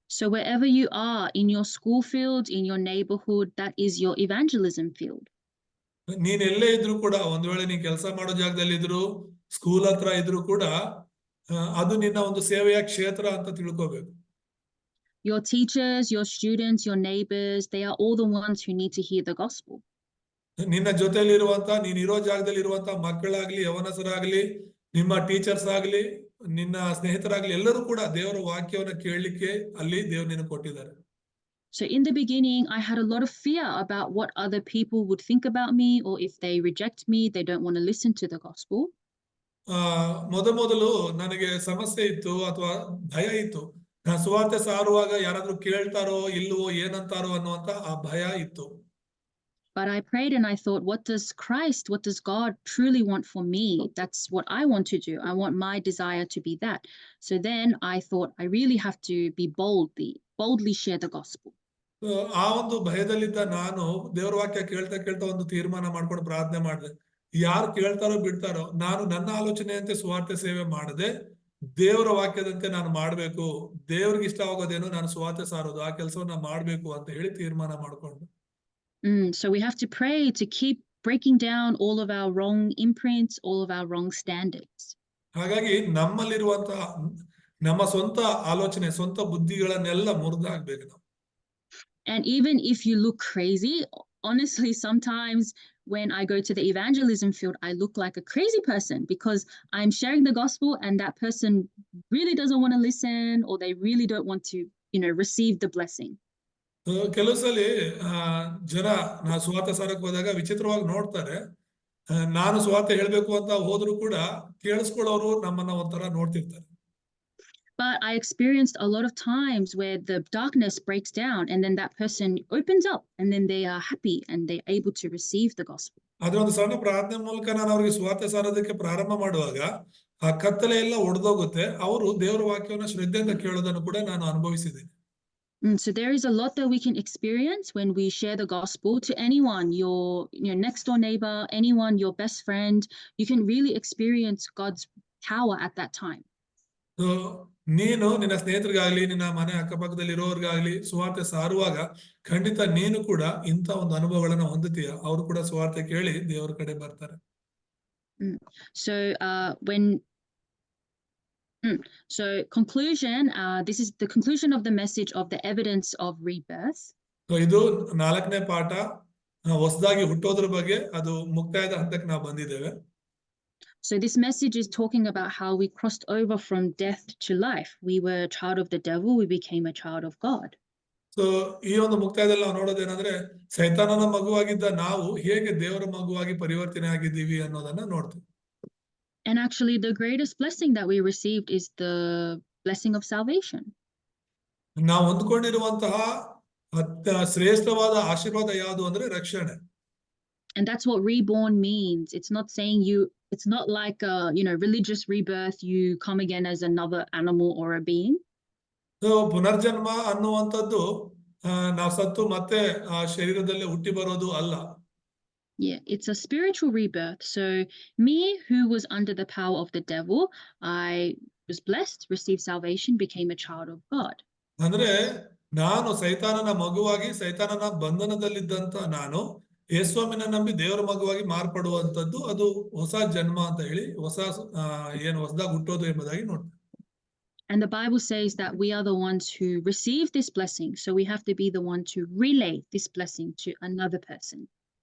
So wherever you are, in your school field, in your neighborhood, that is your evangelism field. ನೀನ್ ಎಲ್ಲೇ ಇದ್ರು ಕೂಡ, ಒಂದ್ ವೇಳೆ ನೀನ್ ಕೆಲಸ ಮಾಡೋ ಜಾಗದಲ್ಲಿ ಇದ್ರು, ಸ್ಕೂಲ್ ಹತ್ರ ಇದ್ರು ಕೂಡ, ಅದು ನಿನ್ನ ಒಂದು ಸೇವೆಯ ಕ್ಷೇತ್ರ ಅಂತ ತಿಳ್ಕೋಬೇಕು. Your teachers, your students, your neighbors, they are all the ones who need to hear the gospel. ನಿನ್ನ ಜೊತೆಲಿರುವಂತ, ನೀನ್ ಇರೋ ಜಾಗದಲ್ಲಿ ಇರುವಂತ ಮಕ್ಕಳಾಗ್ಲಿ, ಯವನಸರಾಗ್ಲಿ, ನಿಮ್ಮ ಟೀಚರ್ಸ್ ಆಗ್ಲಿ, ನಿನ್ನ ಸ್ನೇಹಿತರಾಗ್ಲಿ, ಎಲ್ಲರೂ ಕೂಡ ದೇವರ ವಾಕ್ಯವನ್ನ ಕೇಳಲಿಕ್ಕೆ ಅಲ್ಲಿ ದೇವ್ರು ನಿನಗೆ ಕೊಟ್ಟಿದ್ದಾರೆ. So in the beginning, I had a lot of fear about what other people would think about me, or if they reject me, they don't want to listen to the gospel. ಮೊದಲು ನನಗೆ ಸಮಸ್ಯೆ ಇತ್ತು ಅಥವಾ ಭಯ ಇತ್ತು. ನಾನು ಸುವಾರ್ತೆ ಸಾರುವಾಗ ಯಾರಾದ್ರೂ ಕೇಳ್ತಾರೋ ಇಲ್ವೋ, ಏನಂತಾರೋ ಅನ್ನುವಂತ ಆ ಭಯ ಇತ್ತು. But I prayed and I thought, what does God truly want for me? That's what I want to do. I want my desire to be that. So then I thought, I really have to be boldly share the gospel. ಆ ಒಂದು ಭಯದಲ್ಲಿದ್ದ ನಾನು ದೇವರ ವಾಕ್ಯ ಕೇಳ್ತಾ ಕೇಳ್ತಾ ಒಂದು ತೀರ್ಮಾನ ಮಾಡ್ಕೊಂಡು ಪ್ರಾರ್ಥನೆ ಮಾಡಿದೆ. ಯಾರು ಕೇಳ್ತಾರೋ ಬಿಡ್ತಾರೋ, ನಾನು ನನ್ನ ಆಲೋಚನೆಯಂತೆ ಸುವಾರ್ತೆ ಸೇವೆ ಮಾಡದೆ ದೇವರ ವಾಕ್ಯದಂತೆ ನಾನು ಮಾಡ್ಬೇಕು. ದೇವ್ರಿಗೆ ಇಷ್ಟ ಆಗೋದೇನು, ನಾನು ಸುವಾರ್ತೆ ಸಾರೋದು, ಆ ಕೆಲಸವನ್ನ ಮಾಡ್ಬೇಕು ಅಂತ ಹೇಳಿ ತೀರ್ಮಾನ ಮಾಡ್ಕೊಂಡು. So we have to pray to keep breaking down all of our wrong imprints, all of our wrong standards. ಹಾಗಾಗಿ ನಮ್ಮಲ್ಲಿರುವಂತಹ ನಮ್ಮ ಸ್ವಂತ ಆಲೋಚನೆ, ಸ್ವಂತ ಬುದ್ಧಿಗಳನ್ನೆಲ್ಲ ಮುರಿದಾಕ್ಬೇಕು ನಾವು. And even if you look crazy, honestly, sometimes when I go to the evangelism field, I look like a crazy person because I'm sharing the gospel and that person really doesn't want to listen, or they really don't want to, receive the blessing. ಕೆಲವು ಸಲ ಜನ ನಾ ಸುವಾರ್ತೆ ಸಾರಕ್ ಹೋದಾಗ ವಿಚಿತ್ರವಾಗಿ ನೋಡ್ತಾರೆ. ನಾನು ಸುವಾರ್ತೆ ಹೇಳ್ಬೇಕು ಅಂತ ಹೋದ್ರು ಕೂಡ ಕೇಳಿಸ್ಕೊಳ್ಳೋರು ನಮ್ಮನ್ನ ಒಂಥರ ನೋಡ್ತಿರ್ತಾರೆ. But I experienced a lot of times where the darkness breaks down and then that person opens up and then they are happy and they're able to receive the gospel. ಅದ್ರ ಒಂದು ಸಣ್ಣ ಪ್ರಾರ್ಥನೆ ಮೂಲಕ ನಾನು ಅವ್ರಿಗೆ ಸುವಾರ್ತೆ ಸಾರೋದಕ್ಕೆ ಪ್ರಾರಂಭ ಮಾಡುವಾಗ ಆ ಕತ್ತಲೆ ಎಲ್ಲ ಒಡೆದೋಗುತ್ತೆ. ಅವರು ದೇವರ ವಾಕ್ಯವನ್ನ ಶ್ರದ್ಧೆಯಿಂದ ಕೇಳೋದನ್ನು ಕೂಡ ನಾನು ಅನುಭವಿಸಿದ್ದೇನೆ. So there is a lot that we can experience when we share the gospel to anyone, your next door neighbor, anyone, your best friend. You can really experience God's power at that time. So ನೀನು ನಿನ್ನ ಸ್ನೇಹಿತರಿಗಾಗ್ಲಿ, ನಿನ್ನ ಮನೆ ಅಕ್ಕಪಕ್ಕದಲ್ಲಿ ಇರೋರ್ಗಾಗ್ಲಿ ಸುವಾರ್ತೆ ಸಾರುವಾಗ ಖಂಡಿತ ನೀನು ಕೂಡ ಇಂಥ ಒಂದು ಅನುಭವಗಳನ್ನ ಹೊಂದುತ್ತೀಯ. ಅವರು ಕೂಡ ಸುವಾರ್ತೆ ಕೇಳಿ ದೇವರ ಕಡೆ ಬರ್ತಾರೆ. So conclusion, this is the conclusion of the message of the evidence of rebirth. So ಇದು 4ನೇ ಪಾಠ, ಹೊಸದಾಗಿ ಹುಟ್ಟೋದ್ರ ಬಗ್ಗೆ. ಅದು ಮುಕ್ತಾಯದ ಹಂತಕ್ಕೆ ನಾವು ಬಂದಿದ್ದೇವೆ. So this message is talking about how we crossed over from death to life. We were a child of the devil, we became a child of God. So ಈ ಒಂದು ಮುಕ್ತಾಯದಲ್ಲಿ ನಾವು ನೋಡೋದೇನಂದ್ರೆ, ಸೈತಾನನ ಮಗುವಾಗಿದ್ದ ನಾವು ಹೇಗೆ ದೇವರ ಮಗುವಾಗಿ ಪರಿವರ್ತನೆ ಆಗಿದ್ದೀವಿ ಅನ್ನೋದನ್ನ ನೋಡ್ತೀವಿ. And actually the greatest blessing that we received is the blessing of salvation. ನಾವು ಹೊಂದ್ಕೊಂಡಿರುವಂತಹ ಶ್ರೇಷ್ಠವಾದ ಆಶೀರ್ವಾದ ಯಾವುದು ಅಂದ್ರೆ ರಕ್ಷಣೆ. And that's what reborn means. It's not saying it's not like a, religious rebirth, you come again as another animal or a being. So ಪುನರ್ಜನ್ಮ ಅನ್ನುವಂಥದ್ದು ನಾವು ಸತ್ತು ಮತ್ತೆ ಆ ಶರೀರದಲ್ಲಿ ಹುಟ್ಟಿ ಬರೋದು ಅಲ್ಲ. Yeah, it's a spiritual rebirth. So me, who was under the power of the devil, I was blessed, received salvation, became a child of God. ಅಂದ್ರೆ ನಾನು ಸೈತಾನನ ಮಗುವಾಗಿ, ಸೈತಾನನ ಬಂಧನದಲ್ಲಿದ್ದಂತ ನಾನು ಯೇಸುವಿನ ನಂಬಿ ದೇವರ ಮಗುವಾಗಿ ಮಾರ್ಪಡುವಂತದ್ದು, ಅದು ಹೊಸ ಜನ್ಮ ಅಂತ ಹೇಳಿ, ಹೊಸದಾಗಿ ಹುಟ್ಟೋದು ಎಂಬುದಾಗಿ ನೋಡ್ತೀವಿ. And the Bible says that we are the ones who receive this blessing, so we have to be the one to relay this blessing to another person.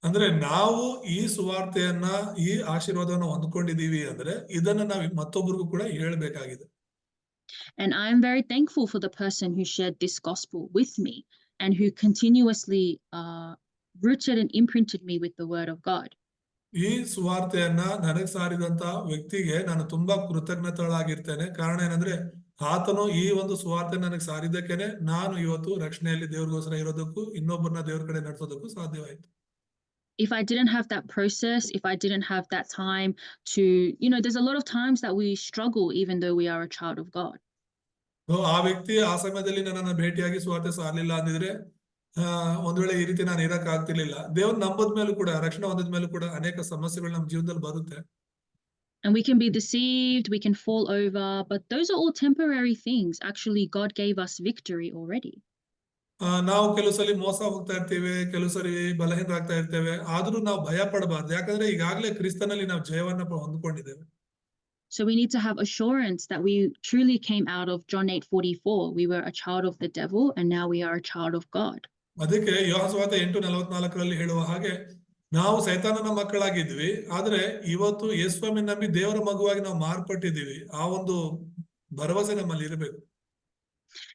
ಅಂದ್ರೆ ನಾವು ಈ ಸುವಾರ್ತೆಯನ್ನ, ಈ ಆಶೀರ್ವಾದವನ್ನು ಹೊಂದ್ಕೊಂಡಿದೀವಿ ಅಂದ್ರೆ ಇದನ್ನ ನಾವು ಮತ್ತೊಬ್ಬರಿಗೂ ಕೂಡ ಹೇಳಬೇಕಾಗಿದೆ. And I'm very thankful for the person who shared this gospel with me and who continuously rooted and imprinted me with the word of God. ಈ ಸುವಾರ್ತೆಯನ್ನ ನನಗೆ ಸಾರಿದಂತ ವ್ಯಕ್ತಿಗೆ ನಾನು ತುಂಬಾ ಕೃತಜ್ಞತಳಾಗಿರ್ತೇನೆ. ಕಾರಣ ಏನಂದ್ರೆ ಆತನು ಈ ಒಂದು ಸುವಾರ್ತೆ ನನಗೆ ಸಾರಿದ್ದಕ್ಕೇನೆ ನಾನು ಇವತ್ತು ರಕ್ಷಣೆಯಲ್ಲಿ ದೇವ್ರಿಗೋಸ್ಕರ ಇರೋದಕ್ಕೂ, ಇನ್ನೊಬ್ಬರನ್ನ ದೇವ್ರ ಕಡೆ ನಡೆಸೋದಕ್ಕೂ ಸಾಧ್ಯವಾಯಿತು. If I didn't have that process, if I didn't have that time to, there's a lot of times that we struggle even though we are a child of God. ಆ ವ್ಯಕ್ತಿ ಆ ಸಮಯದಲ್ಲಿ ನನ್ನನ್ನು ಭೇಟಿಯಾಗಿ ಸುವಾರ್ತೆ ಸಾರಲಿಲ್ಲ ಅಂದಿದ್ರೆ ಒಂದ್ ವೇಳೆ ಈ ರೀತಿ ನಾನು ಇರಕ್ ಆಗ್ತಿರ್ಲಿಲ್ಲ. ದೇವ್ರ ನಂಬದ ಮೇಲೂ ಕೂಡ, ರಕ್ಷಣೆ ಹೊಂದಿದ ಮೇಲೂ ಕೂಡ ಅನೇಕ ಸಮಸ್ಯೆಗಳು ನಮ್ಮ ಜೀವನದಲ್ಲಿ ಬರುತ್ತೆ. And we can be deceived, we can fall over, but those are all temporary things. Actually, God gave us victory already. ನಾವು ಕೆಲವು ಸಲ ಮೋಸ ಹೋಗ್ತಾ ಇರ್ತೀವಿ, ಕೆಲವು ಸರಿ ಬಲಹೀನರಾಗ್ತಾ ಇರ್ತೇವೆ, ಆದ್ರೂ ನಾವು ಭಯ ಪಡಬಾರ್ದು. ಯಾಕಂದ್ರೆ ಈಗಾಗಲೇ ಕ್ರಿಸ್ತನಲ್ಲಿ ನಾವು ಜಯವನ್ನ ಹೊಂದ್ಕೊಂಡಿದ್ದೇವೆ. So we need to have assurance that we truly came out of John 8:44. We were a child of the devil and now we are a child of God. ಅದಕ್ಕೆ ಯೋಹಾನ ಸುವಾರ್ತೆ 8:44 ಹೇಳುವ ಹಾಗೆ ನಾವು ಸೈತಾನನ ಮಕ್ಕಳಾಗಿದ್ವಿ, ಆದ್ರೆ ಇವತ್ತು ಯೇಸುವನ್ನು ನಂಬಿ ದೇವರ ಮಗುವಾಗಿ ನಾವು ಮಾರ್ಪಟ್ಟಿದ್ದೀವಿ. ಆ ಒಂದು ಭರವಸೆ ನಮ್ಮಲ್ಲಿ ಇರಬೇಕು.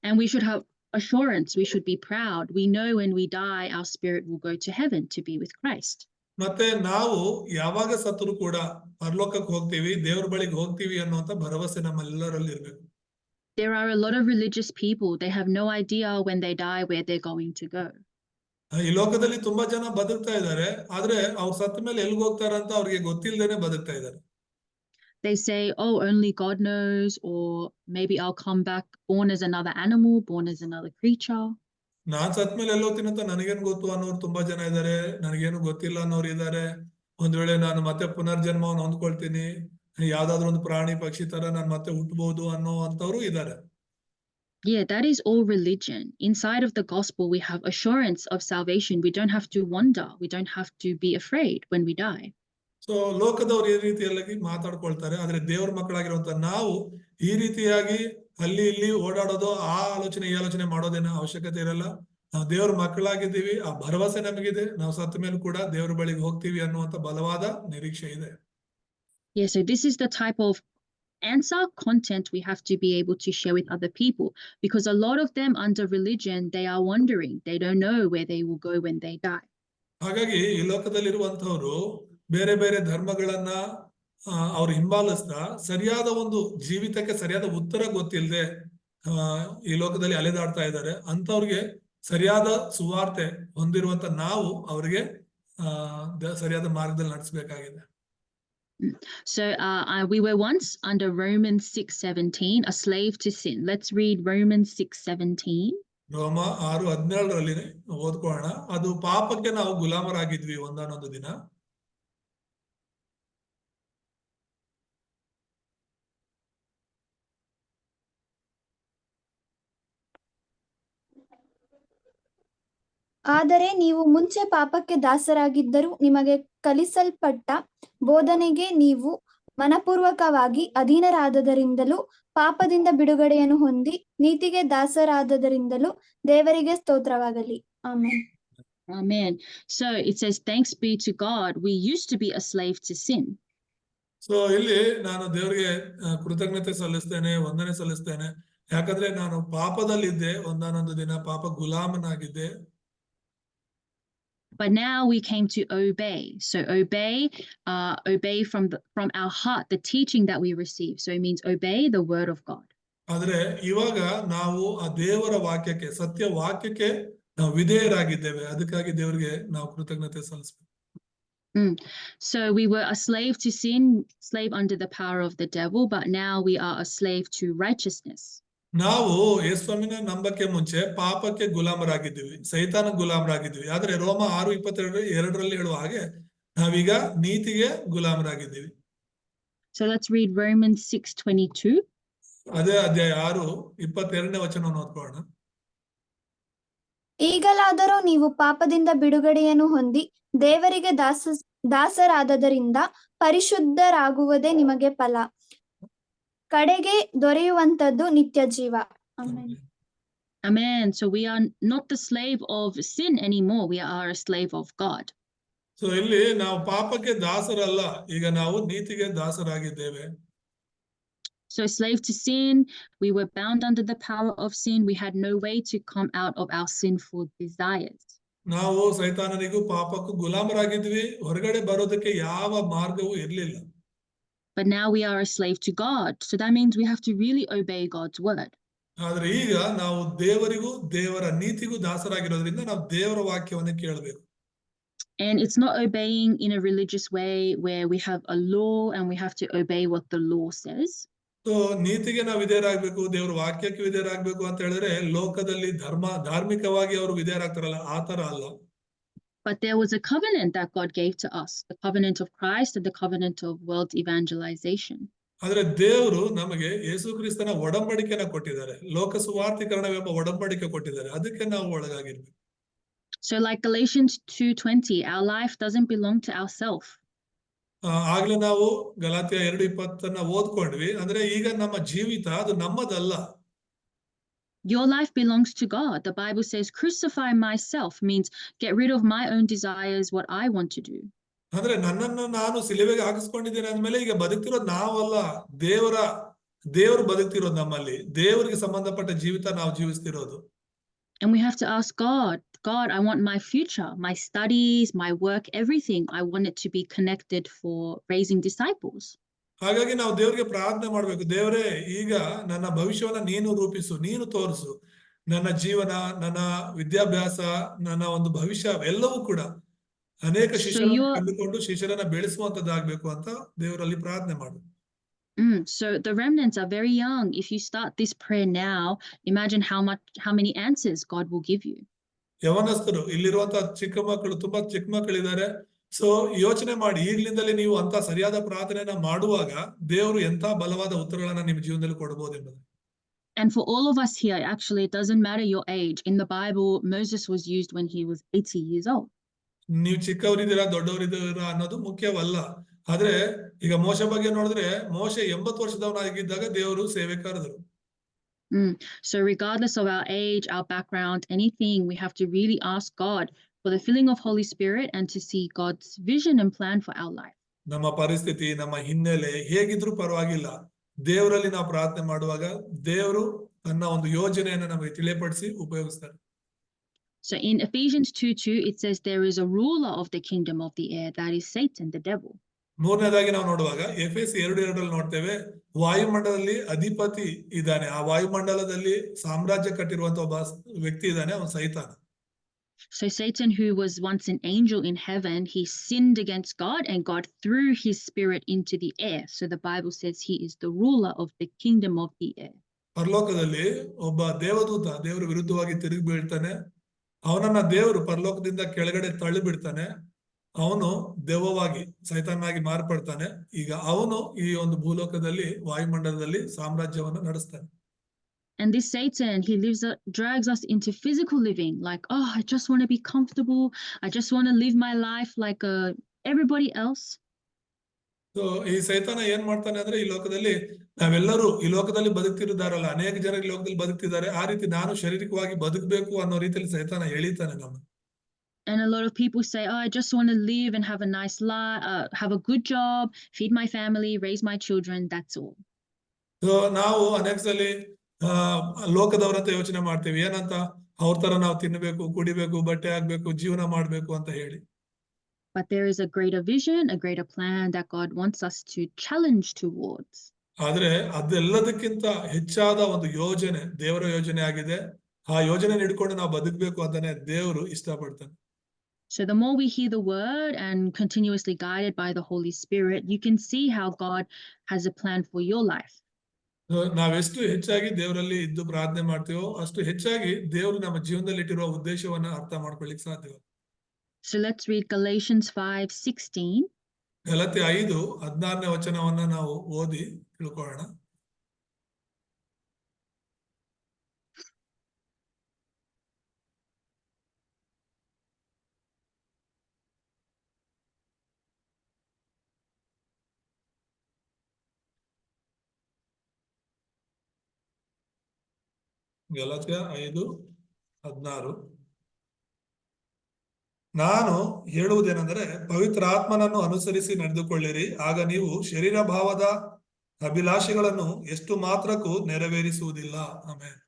And we should have assurance, we should be proud. We know when we die, our spirit will go to heaven to be with Christ. ಮತ್ತೆ ನಾವು ಯಾವಾಗ ಸತ್ತರೂ ಕೂಡ ಪರಲೋಕಕ್ಕೆ ಹೋಗ್ತೀವಿ, ದೇವರ ಬಳಿಗೆ ಹೋಗ್ತೀವಿ ಅನ್ನುವಂತ ಭರವಸೆ ನಮ್ಮೆಲ್ಲರಲ್ಲಿ ಇರಬೇಕು. There are a lot of religious people, they have no idea when they die where they're going to go. ಈ ಲೋಕದಲ್ಲಿ ತುಂಬಾ ಜನ ಬದುಕ್ತಾ ಇದ್ದಾರೆ, ಆದ್ರೆ ಅವ್ರು ಸತ್ತ ಮೇಲೆ ಎಲ್ಲಿಗೆ ಹೋಗ್ತಾರಂತ ಅವ್ರಿಗೆ ಗೊತ್ತಿಲ್ಲದೇನೆ ಬದುಕ್ತಾ ಇದ್ದಾರೆ. They say, oh, only God knows, or maybe I'll come back born as another animal, born as another creature. ನಾನ್ ಸತ್ ಮೇಲೆ ಎಲ್ಲಿ ಹೋಗ್ತೀನಿ ಅಂತ ನನಗೇನು ಗೊತ್ತು ಅನ್ನೋರು ತುಂಬಾ ಜನ ಇದ್ದಾರೆ, ನನಗೇನು ಗೊತ್ತಿಲ್ಲ ಅನ್ನೋರು ಇದ್ದಾರೆ. ಒಂದ್ ವೇಳೆ ನಾನು ಮತ್ತೆ ಪುನರ್ಜನ್ಮವನ್ನು ಹೊಂದ್ಕೊಳ್ತೀನಿ, ಯಾವ್ದಾದ್ರು ಒಂದು ಪ್ರಾಣಿ ಪಕ್ಷಿ ತರ ನಾನು ಮತ್ತೆ ಹುಟ್ಟಬಹುದು ಅನ್ನೋ ಅಂತವ್ರು ಇದ್ದಾರೆ. Yeah, that is all religion. Inside of the gospel, we have assurance of salvation. We don't have to wonder. We don't have to be afraid when we die. So ಲೋಕದವ್ರು ಈ ರೀತಿಯಾಗಿ ಮಾತಾಡ್ಕೊಳ್ತಾರೆ, ಆದ್ರೆ ದೇವ್ರ ಮಕ್ಕಳಾಗಿರುವಂತ ನಾವು ಈ ರೀತಿಯಾಗಿ ಅಲ್ಲಿ ಇಲ್ಲಿ ಓಡಾಡೋದು, ಆ ಆಲೋಚನೆ ಈ ಆಲೋಚನೆ ಮಾಡೋದೇನೋ ಅವಶ್ಯಕತೆ ಇರಲ್ಲ. ನಾವು ದೇವ್ರ ಮಕ್ಕಳಾಗಿದ್ದೀವಿ, ಆ ಭರವಸೆ ನಮಗಿದೆ. ನಾವು ಸತ್ತ ಮೇಲೂ ಕೂಡ ದೇವ್ರ ಬಳಿಗೆ ಹೋಗ್ತೀವಿ ಅನ್ನುವಂತ ಬಲವಾದ ನಿರೀಕ್ಷೆ ಇದೆ. Yeah, so this is the type of answer content we have to be able to share with other people, because a lot of them under religion, they are wondering, they don't know where they will go when they die. ಹಾಗಾಗಿ ಈ ಲೋಕದಲ್ಲಿರುವಂತವ್ರು ಬೇರೆ ಬೇರೆ ಧರ್ಮಗಳನ್ನ ಅವ್ರು ಹಿಂಬಾಲಿಸ್ತಾ ಸರಿಯಾದ ಒಂದು ಜೀವಿತಕ್ಕೆ ಸರಿಯಾದ ಉತ್ತರ ಗೊತ್ತಿಲ್ಲದೆ ಈ ಲೋಕದಲ್ಲಿ ಅಲೆದಾಡ್ತಾ ಇದ್ದಾರೆ. ಅಂತವ್ರಿಗೆ ಸರಿಯಾದ ಸುವಾರ್ತೆ ಹೊಂದಿರುವಂತ ನಾವು ಅವ್ರಿಗೆ ಸರಿಯಾದ ಮಾರ್ಗದಲ್ಲಿ ನಡೆಸಬೇಕಾಗಿದೆ. So we were once under Romans 6:17, a slave to sin. Let's read Romans 6:17. ರೋಮ 6:17 ಓದ್ಕೊಳ್ಳೋಣ. ಅದು ಪಾಪಕ್ಕೆ ನಾವು ಗುಲಾಮರಾಗಿದ್ವಿ ಒಂದಾನೊಂದು ದಿನ. ಆದರೆ ನೀವು ಮುಂಚೆ ಪಾಪಕ್ಕೆ ದಾಸರಾಗಿದ್ದರೂ ನಿಮಗೆ ಕಲಿಸಲ್ಪಟ್ಟ ಬೋಧನೆಗೆ ನೀವು ಮನಪೂರ್ವಕವಾಗಿ ಅಧೀನರಾದದರಿಂದಲೂ ಪಾಪದಿಂದ ಬಿಡುಗಡೆಯನ್ನು ಹೊಂದಿ ನೀತಿಗೆ ದಾಸರಾದದರಿಂದಲೂ ದೇವರಿಗೆ ಸ್ತೋತ್ರವಾಗಲಿ. Amen. Amen. So it says, thanks be to God. We used to be a slave to sin. So ಇಲ್ಲಿ ನಾನು ದೇವರಿಗೆ ಕೃತಜ್ಞತೆ ಸಲ್ಲಿಸ್ತೇನೆ, ವಂದನೆ ಸಲ್ಲಿಸ್ತೇನೆ. ಯಾಕಂದ್ರೆ ನಾನು ಪಾಪದಲ್ಲಿದ್ದೆ, ಒಂದಾನೊಂದು ದಿನ ಪಾಪ ಗುಲಾಮನಾಗಿದ್ದೆ. But now we came to obey. So obey from our heart, the teaching that we receive. So it means obey the word of God. ಆದ್ರೆ ಇವಾಗ ನಾವು ಆ ದೇವರ ವಾಕ್ಯಕ್ಕೆ, ಸತ್ಯ ವಾಕ್ಯಕ್ಕೆ ನಾವು ವಿಧೇಯರಾಗಿದ್ದೇವೆ. ಅದಕ್ಕಾಗಿ ದೇವರಿಗೆ ನಾವು ಕೃತಜ್ಞತೆ ಸಲ್ಲಿಸಬೇಕು. So we were a slave to sin, slave under the power of the devil, but now we are a slave to righteousness. ನಾವು ಯೇಸುವಿನ ನಂಬಕ್ಕೆ ಮುಂಚೆ ಪಾಪಕ್ಕೆ ಗುಲಾಮರಾಗಿದ್ದೀವಿ, ಸೈತಾನ ಗುಲಾಮರಾಗಿದ್ದೀವಿ. ಆದ್ರೆ ರೋಮ 6:22 ಹೇಳುವ ಹಾಗೆ ನಾವೀಗ ನೀತಿಗೆ ಗುಲಾಮರಾಗಿದ್ದೀವಿ. So let's read Romans 6:22. ಅದೇ ಅಧ್ಯಾಯ 6:22 ಓದ್ಕೊಳ್ಳೋಣ. ಈಗಲಾದರೂ ನೀವು ಪಾಪದಿಂದ ಬಿಡುಗಡೆಯನ್ನು ಹೊಂದಿ ದೇವರಿಗೆ ದಾಸರಾದದರಿಂದ ಪರಿಶುದ್ಧರಾಗುವುದೇ ನಿಮಗೆ ಫಲ, ಕಡೆಗೆ ದೊರೆಯುವಂತದ್ದು ನಿತ್ಯ ಜೀವ. Amen. Amen. So we are not the slave of sin anymore. We are a slave of God. So ಇಲ್ಲಿ ನಾವು ಪಾಪಕ್ಕೆ ದಾಸರಲ್ಲ, ಈಗ ನಾವು ನೀತಿಗೆ ದಾಸರಾಗಿದ್ದೇವೆ. So slave to sin, we were bound under the power of sin. We had no way to come out of our sinful desires. ನಾವು ಸೈತಾನನಿಗೂ ಪಾಪಕ್ಕೂ ಗುಲಾಮರಾಗಿದ್ವಿ, ಹೊರಗಡೆ ಬರೋದಕ್ಕೆ ಯಾವ ಮಾರ್ಗವೂ ಇರಲಿಲ್ಲ. But now we are a slave to God. So that means we have to really obey God's word. ಆದ್ರೆ ಈಗ ನಾವು ದೇವರಿಗೂ ದೇವರ ನೀತಿಗೂ ದಾಸರಾಗಿರೋದ್ರಿಂದ ನಾವು ದೇವರ ವಾಕ್ಯವನ್ನೇ ಕೇಳಬೇಕು. And it's not obeying in a religious way where we have a law and we have to obey what the law says. So ನೀತಿಗೆ ನಾವು ವಿಧೇಯರಾಗಬೇಕು, ದೇವರ ವಾಕ್ಯಕ್ಕೆ ವಿಧೇಯರಾಗಬೇಕು ಅಂತ ಹೇಳಿದ್ರೆ ಲೋಕದಲ್ಲಿ ಧಾರ್ಮಿಕವಾಗಿ ಅವರು ವಿಧೇಯರಾಗ್ತಾರಲ್ಲ, ಆ ತರ ಅಲ್ಲ. But there was a covenant that God gave to us, the covenant of Christ and the covenant of world evangelization. ಆದ್ರೆ ದೇವರು ನಮಗೆ ಯೇಸು ಕ್ರಿಸ್ತನ ಒಡಂಬಡಿಕೆನ ಕೊಟ್ಟಿದ್ದಾರೆ, ಲೋಕ ಸುವಾರ್ತೀಕರಣವೆಂಬ ಒಡಂಬಡಿಕೆ ಕೊಟ್ಟಿದ್ದಾರೆ, ಅದಕ್ಕೆ ನಾವು ಒಳಗಾಗಿರ್ಬೇಕು. So like Galatians 2:20, our life doesn't belong to ourselves. ಆಗ್ಲೇ ನಾವು ಗಲಾತ್ಯ 2:20 ಓದ್ಕೊಂಡ್ವಿ. ಅಂದ್ರೆ ಈಗ ನಮ್ಮ ಜೀವಿತ ಅದು ನಮ್ಮದಲ್ಲ. Your life belongs to God. The Bible says, crucify myself means get rid of my own desires, what I want to do. ಅಂದ್ರೆ ನನ್ನನ್ನು ನಾನು ಸಿಲುಬೆಗೆ ಹಾಕಿಸ್ಕೊಂಡಿದ್ದೇನೆ ಅಂದ್ಮೇಲೆ ಈಗ ಬದುಕ್ತಿರೋದು ನಾವಲ್ಲ, ದೇವರು ಬದುಕ್ತಿರೋದು ನಮ್ಮಲ್ಲಿ. ದೇವರಿಗೆ ಸಂಬಂಧಪಟ್ಟ ಜೀವಿತ ನಾವು ಜೀವಿಸ್ತಿರೋದು. And we have to ask God, I want my future, my studies, my work, everything. I want it to be connected for raising disciples. ಹಾಗಾಗಿ ನಾವು ದೇವರಿಗೆ ಪ್ರಾರ್ಥನೆ ಮಾಡ್ಬೇಕು. ದೇವರೇ, ಈಗ ನನ್ನ ಭವಿಷ್ಯವನ್ನ ನೀನು ರೂಪಿಸು, ನೀನು ತೋರಿಸು. ನನ್ನ ಜೀವನ, ನನ್ನ ವಿದ್ಯಾಭ್ಯಾಸ, ನನ್ನ ಒಂದು ಭವಿಷ್ಯ ಎಲ್ಲವೂ ಕೂಡ ಅನೇಕ ಶಿಷ್ಯರನ್ನು ಕಂಡುಕೊಂಡು ಶಿಷ್ಯರನ್ನ ಬೆಳೆಸುವಂತದ್ದಾಗ್ಬೇಕು ಅಂತ ದೇವರಲ್ಲಿ ಪ್ರಾರ್ಥನೆ ಮಾಡು. So the remnants are very young. If you start this prayer now, imagine how many answers God will give you. ಯವನಸ್ಥರು, ಇಲ್ಲಿರುವಂತಹ ಚಿಕ್ಕ ಮಕ್ಕಳು, ತುಂಬಾ ಚಿಕ್ಕ ಮಕ್ಕಳಿದ್ದಾರೆ. ಸೊ ಯೋಚನೆ ಮಾಡಿ, ಈಗ್ಲಿಂದಲೇ ನೀವು ಅಂತ ಸರಿಯಾದ ಪ್ರಾರ್ಥನೆಯನ್ನ ಮಾಡುವಾಗ ದೇವರು ಎಂತ ಬಲವಾದ ಉತ್ತರಗಳನ್ನ ನಿಮ್ಮ ಜೀವನದಲ್ಲಿ ಕೊಡಬಹುದೆಂಬುದು. And for all of us here, actually, it doesn't matter your age. In the Bible, Moses was used when he was 80 years old. ನೀವು ಚಿಕ್ಕವರಿದ್ದೀರಾ ದೊಡ್ಡವರಿದ್ದೀರಾ ಅನ್ನೋದು ಮುಖ್ಯವಲ್ಲ. ಆದ್ರೆ ಈಗ ಮೋಶೆ ಬಗ್ಗೆ ನೋಡಿದ್ರೆ, ಮೋಶೆ 80 ವರ್ಷದವನಾಗಿದ್ದಾಗ ದೇವರು ಸೇವೆ ಕರೆದರು. So regardless of our age, our background, anything, we have to really ask God for the filling of Holy Spirit and to see God's vision and plan for our life. ನಮ್ಮ ಪರಿಸ್ಥಿತಿ, ನಮ್ಮ ಹಿನ್ನೆಲೆ ಹೇಗಿದ್ರೂ ಪರವಾಗಿಲ್ಲ, ದೇವರಲ್ಲಿ ನಾವು ಪ್ರಾರ್ಥನೆ ಮಾಡುವಾಗ ದೇವರು ತನ್ನ ಒಂದು ಯೋಜನೆಯನ್ನು ನಮಗೆ ತಿಳಿಯಪಡಿಸಿ ಉಪಯೋಗಿಸ್ತಾರೆ. So in Ephesians 2:2, it says there is a ruler of the kingdom of the air, that is Satan, the devil. ಮೂರನೇದಾಗಿ ನಾವು ನೋಡುವಾಗ ಎಫೆಸ 2:2 ನೋಡ್ತೇವೆ, ವಾಯುಮಂಡಲದಲ್ಲಿ ಅಧಿಪತಿ ಇದ್ದಾನೆ. ಆ ವಾಯುಮಂಡಲದಲ್ಲಿ ಸಾಮ್ರಾಜ್ಯ ಕಟ್ಟಿರುವಂತ ಒಬ್ಬ ವ್ಯಕ್ತಿ ಇದ್ದಾನೆ, ಅವನು ಸೈತಾನ. So Satan, who was once an angel in heaven, he sinned against God and God threw his spirit into the air. So the Bible says he is the ruler of the kingdom of the air. ಪರಲೋಕದಲ್ಲಿ ಒಬ್ಬ ದೇವದೂತ ದೇವರ ವಿರುದ್ಧವಾಗಿ ತಿರುಗಿ ಬೀಳ್ತಾನೆ. ಅವನನ್ನ ದೇವರು ಪರಲೋಕದಿಂದ ಕೆಳಗಡೆ ತಳ್ಳಿ ಬಿಡ್ತಾನೆ. ಅವನು ದೆವ್ವವಾಗಿ ಸೈತಾನಾಗಿ ಮಾರ್ಪಡ್ತಾನೆ. ಈಗ ಅವನು ಈ ಒಂದು ಭೂಲೋಕದಲ್ಲಿ ವಾಯುಮಂಡಲದಲ್ಲಿ ಸಾಮ್ರಾಜ್ಯವನ್ನು ನಡೆಸ್ತಾನೆ. And this Satan, he drags us into physical living, like, oh, I just want to be comfortable. I just want to live my life like everybody else. So ಈ ಸೈತಾನ ಏನ್ ಮಾಡ್ತಾನೆ ಅಂದ್ರೆ, ಈ ಲೋಕದಲ್ಲಿ ನಾವೆಲ್ಲರೂ ಈ ಲೋಕದಲ್ಲಿ ಬದುಕ್ತಿರುತ್ತಾರಲ್ಲ, ಅನೇಕ ಜನ ಈ ಲೋಕದಲ್ಲಿ ಬದುಕ್ತಿದ್ದಾರೆ. ಆ ರೀತಿ ನಾನು ಶಾರೀರಿಕವಾಗಿ ಬದುಕಬೇಕು ಅನ್ನೋ ರೀತಿಯಲ್ಲಿ ಸೈತಾನ ಎಳಿತಾನೆ ನಮ್ಮ. And a lot of people say, oh, I just want to live and have a nice life, have a good job, feed my family, raise my children, that's all. So ನಾವು ಅನೇಕ ಸಲ ಲೋಕದವರಂತ ಯೋಚನೆ ಮಾಡ್ತೀವಿ. ಏನಂತ? ಅವ್ರ ತರ ನಾವು ತಿನ್ಬೇಕು, ಕುಡಿಬೇಕು, ಬಟ್ಟೆ ಹಾಕ್ಬೇಕು, ಜೀವನ ಮಾಡ್ಬೇಕು ಅಂತ ಹೇಳಿ. But there is a greater vision, a greater plan that God wants us to challenge towards. ಆದ್ರೆ ಅದೆಲ್ಲದಕ್ಕಿಂತ ಹೆಚ್ಚಾದ ಒಂದು ಯೋಜನೆ ದೇವರ ಯೋಜನೆ ಆಗಿದೆ. ಆ ಯೋಜನೆ ಹಿಡ್ಕೊಂಡು ನಾವು ಬದುಕಬೇಕು ಅಂತಾನೆ ದೇವರು ಇಷ್ಟಪಡ್ತಾನೆ. So the more we hear the word and continuously guided by the Holy Spirit, you can see how God has a plan for your life. ನಾವೆಷ್ಟು ಹೆಚ್ಚಾಗಿ ದೇವರಲ್ಲಿ ಇದ್ದು ಪ್ರಾರ್ಥನೆ ಮಾಡ್ತೀವೋ ಅಷ್ಟು ಹೆಚ್ಚಾಗಿ ದೇವರು ನಮ್ಮ ಜೀವನದಲ್ಲಿ ಇಟ್ಟಿರುವ ಉದ್ದೇಶವನ್ನ ಅರ್ಥ ಮಾಡ್ಕೊಳ್ಳಿಕ್ ಸಾಧ್ಯ. So let's read Galatians 5:16. Galatia 5:16 ವಚನವನ್ನ ನಾವು ಓದಿ ತಿಳ್ಕೊಳ್ಳೋಣ. ಗಲಾತ್ಯ 5:16. ನಾನು ಹೇಳುವುದೇನೆಂದರೆ, ಪವಿತ್ರಾತ್ಮನನ್ನು ಅನುಸರಿಸಿ ನಡೆದುಕೊಳ್ಳಿರಿ, ಆಗ ನೀವು ಶರೀರ ಭಾವದ ಅಭಿಲಾಷೆಗಳನ್ನು ಎಷ್ಟು ಮಾತ್ರಕ್ಕೂ ನೆರವೇರಿಸುವುದಿಲ್ಲ. Amen.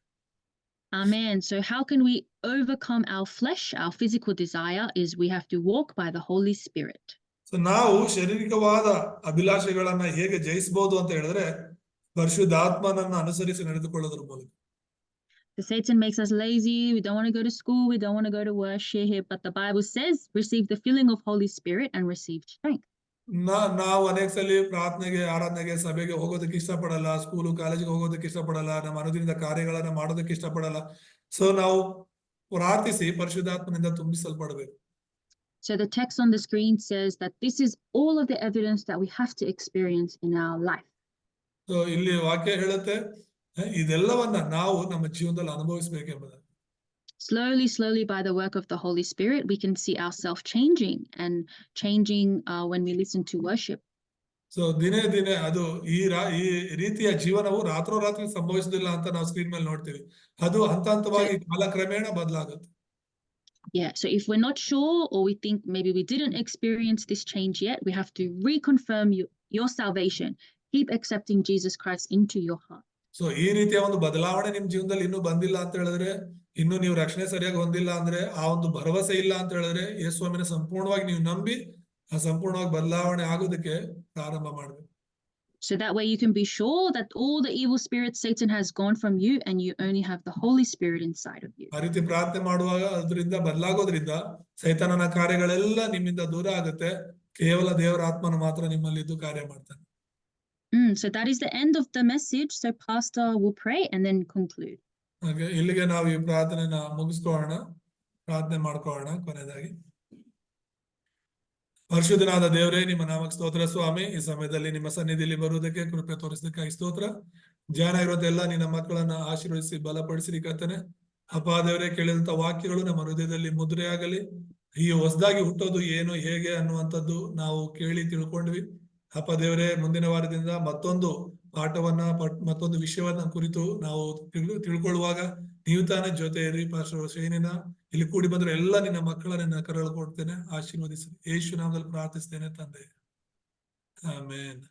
Amen. So how can we overcome our flesh, our physical desire, is we have to walk by the Holy Spirit. So ನಾವು ಶಾರೀರಿಕವಾದ ಅಭಿಲಾಷೆಗಳನ್ನ ಹೇಗೆ ಜಯಿಸಬಹುದು ಅಂತ ಹೇಳಿದ್ರೆ, ಪರಿಶುದ್ಧಾತ್ಮನನ್ನು ಅನುಸರಿಸಿ ನಡೆದುಕೊಳ್ಳೋದ್ರ ಮೂಲಕ. Satan makes us lazy. We don't want to go to school. We don't want to go to worship. But the Bible says, receive the filling of Holy Spirit and receive strength. ನಾವು ಅನೇಕ ಸಲ ಪ್ರಾರ್ಥನೆಗೆ, ಆರಾಧನೆಗೆ, ಸಭೆಗೆ ಹೋಗೋದಕ್ಕೆ ಇಷ್ಟಪಡಲ್ಲ, ಸ್ಕೂಲು ಕಾಲೇಜಿಗೆ ಹೋಗೋದಕ್ಕೆ ಇಷ್ಟಪಡಲ್ಲ, ನಮ್ಮ ಅನುದಿನದ ಕಾರ್ಯಗಳನ್ನ ಮಾಡೋದಕ್ಕೆ ಇಷ್ಟಪಡಲ್ಲ. ಸೊ ನಾವು ಪ್ರಾರ್ಥಿಸಿ ಪರಿಶುದ್ಧಾತ್ಮನಿಂದ ತುಂಬಿಸಲ್ಪಡಬೇಕು. So the text on the screen says that this is all of the evidence that we have to experience in our life. So ಇಲ್ಲಿ ವಾಕ್ಯ ಹೇಳುತ್ತೆ ಇದೆಲ್ಲವನ್ನ ನಾವು ನಮ್ಮ ಜೀವನದಲ್ಲಿ ಅನುಭವಿಸಬೇಕೆಂಬುದು. Slowly, by the work of the Holy Spirit, we can see ourselves changing when we listen to worship. So ದಿನೇ ಅದು ಈ ರೀತಿಯ ಜೀವನವು ರಾತ್ರೋರಾತ್ರಿ ಸಂಭವಿಸುದಿಲ್ಲ ಅಂತ ನಾವು ಸ್ಕ್ರೀನ್ ಮೇಲೆ ನೋಡ್ತೀವಿ. ಅದು ಹಂತವಾಗಿ ಕಾಲಕ್ರಮೇಣ ಬದಲಾಗುತ್ತೆ. Yeah, so if we're not sure or we think maybe we didn't experience this change yet, we have to reconfirm your salvation. Keep accepting Jesus Christ into your heart. So ಈ ರೀತಿಯ ಒಂದು ಬದಲಾವಣೆ ನಿಮ್ ಜೀವನದಲ್ಲಿ ಇನ್ನೂ ಬಂದಿಲ್ಲ ಅಂತ ಹೇಳಿದ್ರೆ, ಇನ್ನು ನೀವು ರಕ್ಷಣೆ ಸರಿಯಾಗಿ ಹೊಂದಿಲ್ಲ ಅಂದ್ರೆ, ಆ ಒಂದು ಭರವಸೆ ಇಲ್ಲ ಅಂತ ಹೇಳಿದ್ರೆ, ಯೇಸುವಿನ ಸಂಪೂರ್ಣವಾಗಿ ನೀವು ನಂಬಿ ಆ ಸಂಪೂರ್ಣವಾಗಿ ಬದಲಾವಣೆ ಆಗೋದಕ್ಕೆ ಪ್ರಾರಂಭ ಮಾಡ್ಬೇಕು. So that way you can be sure that all the evil spirits Satan has gone from you and you only have the Holy Spirit inside of you. ಆ ರೀತಿ ಪ್ರಾರ್ಥನೆ ಮಾಡುವಾಗ ಅದರಿಂದ ಬದಲಾಗೋದ್ರಿಂದ ಸೈತಾನನ ಕಾರ್ಯಗಳೆಲ್ಲ ನಿಮ್ಮಿಂದ ದೂರ ಆಗುತ್ತೆ. ಕೇವಲ ದೇವರ ಆತ್ಮನು ಮಾತ್ರ ನಿಮ್ಮಲ್ಲಿ ಇದ್ದು ಕಾರ್ಯ ಮಾಡ್ತಾನೆ. So that is the end of the message. So Pastor will pray and then conclude. ಹಾಗೆ ಇಲ್ಲಿಗೆ ನಾವು ಈ ಪ್ರಾರ್ಥನೆನ ಮುಗಿಸ್ಕೊಳ್ಳೋಣ, ಪ್ರಾರ್ಥನೆ ಮಾಡ್ಕೊಳ್ಳೋಣ. ಕೊನೆಯದಾಗಿ, ಪರಿಶುದ್ಧನಾದ ದೇವರೇ, ನಿಮ್ಮ ನಾಮಕ್ಕೆ ಸ್ತೋತ್ರ ಸ್ವಾಮಿ. ಈ ಸಮಯದಲ್ಲಿ ನಿಮ್ಮ ಸನ್ನಿಧಿಯಲ್ಲಿ ಬರುವುದಕ್ಕೆ ಕೃಪೆ ತೋರಿಸೋದಕ್ಕಾಗಿ ಸ್ತೋತ್ರ. ಧ್ಯಾನ ಇರೋದೆಲ್ಲ ನಿನ್ನ ಮಕ್ಕಳನ್ನ ಆಶೀರ್ವದಿಸಿ ಬಲಪಡಿಸಿರಿ ಕರ್ತನೆ. ಅಪ್ಪ ದೇವರೇ, ಕೇಳಿದಂತ ವಾಕ್ಯಗಳು ನಮ್ಮ ಹೃದಯದಲ್ಲಿ ಮುದ್ರೆಯಾಗಲಿ. ಈ ಹೊಸದಾಗಿ ಹುಟ್ಟೋದು ಏನು ಹೇಗೆ ಅನ್ನುವಂಥದ್ದು ನಾವು ಕೇಳಿ ತಿಳ್ಕೊಂಡ್ವಿ. ಅಪ್ಪ ದೇವರೇ, ಮುಂದಿನ ವಾರದಿಂದ ಮತ್ತೊಂದು ಪಾಠವನ್ನ ಮತ್ತೊಂದು ವಿಷಯವನ್ನ ಕುರಿತು ನಾವು ತಿಳ್ಕೊಳ್ಳುವಾಗ ನೀವು ತಾನೇ ಜೊತೆ ಇರಿ. ಪಾಸ್ಟರ್ ಶೈನಿನ ಇಲ್ಲಿ ಕೂಡಿ ಬಂದ್ರೆ ಎಲ್ಲ ನಿನ್ನ ಮಕ್ಕಳ ನಿನ್ನ ಕರಳು ಕೊಡ್ತೇನೆ, ಆಶೀರ್ವದಿಸಿ. ಯೇಸು ನಾಮದಲ್ಲಿ ಪ್ರಾರ್ಥಿಸ್ತೇನೆ ತಂದೆ, ಆಮೇನ್.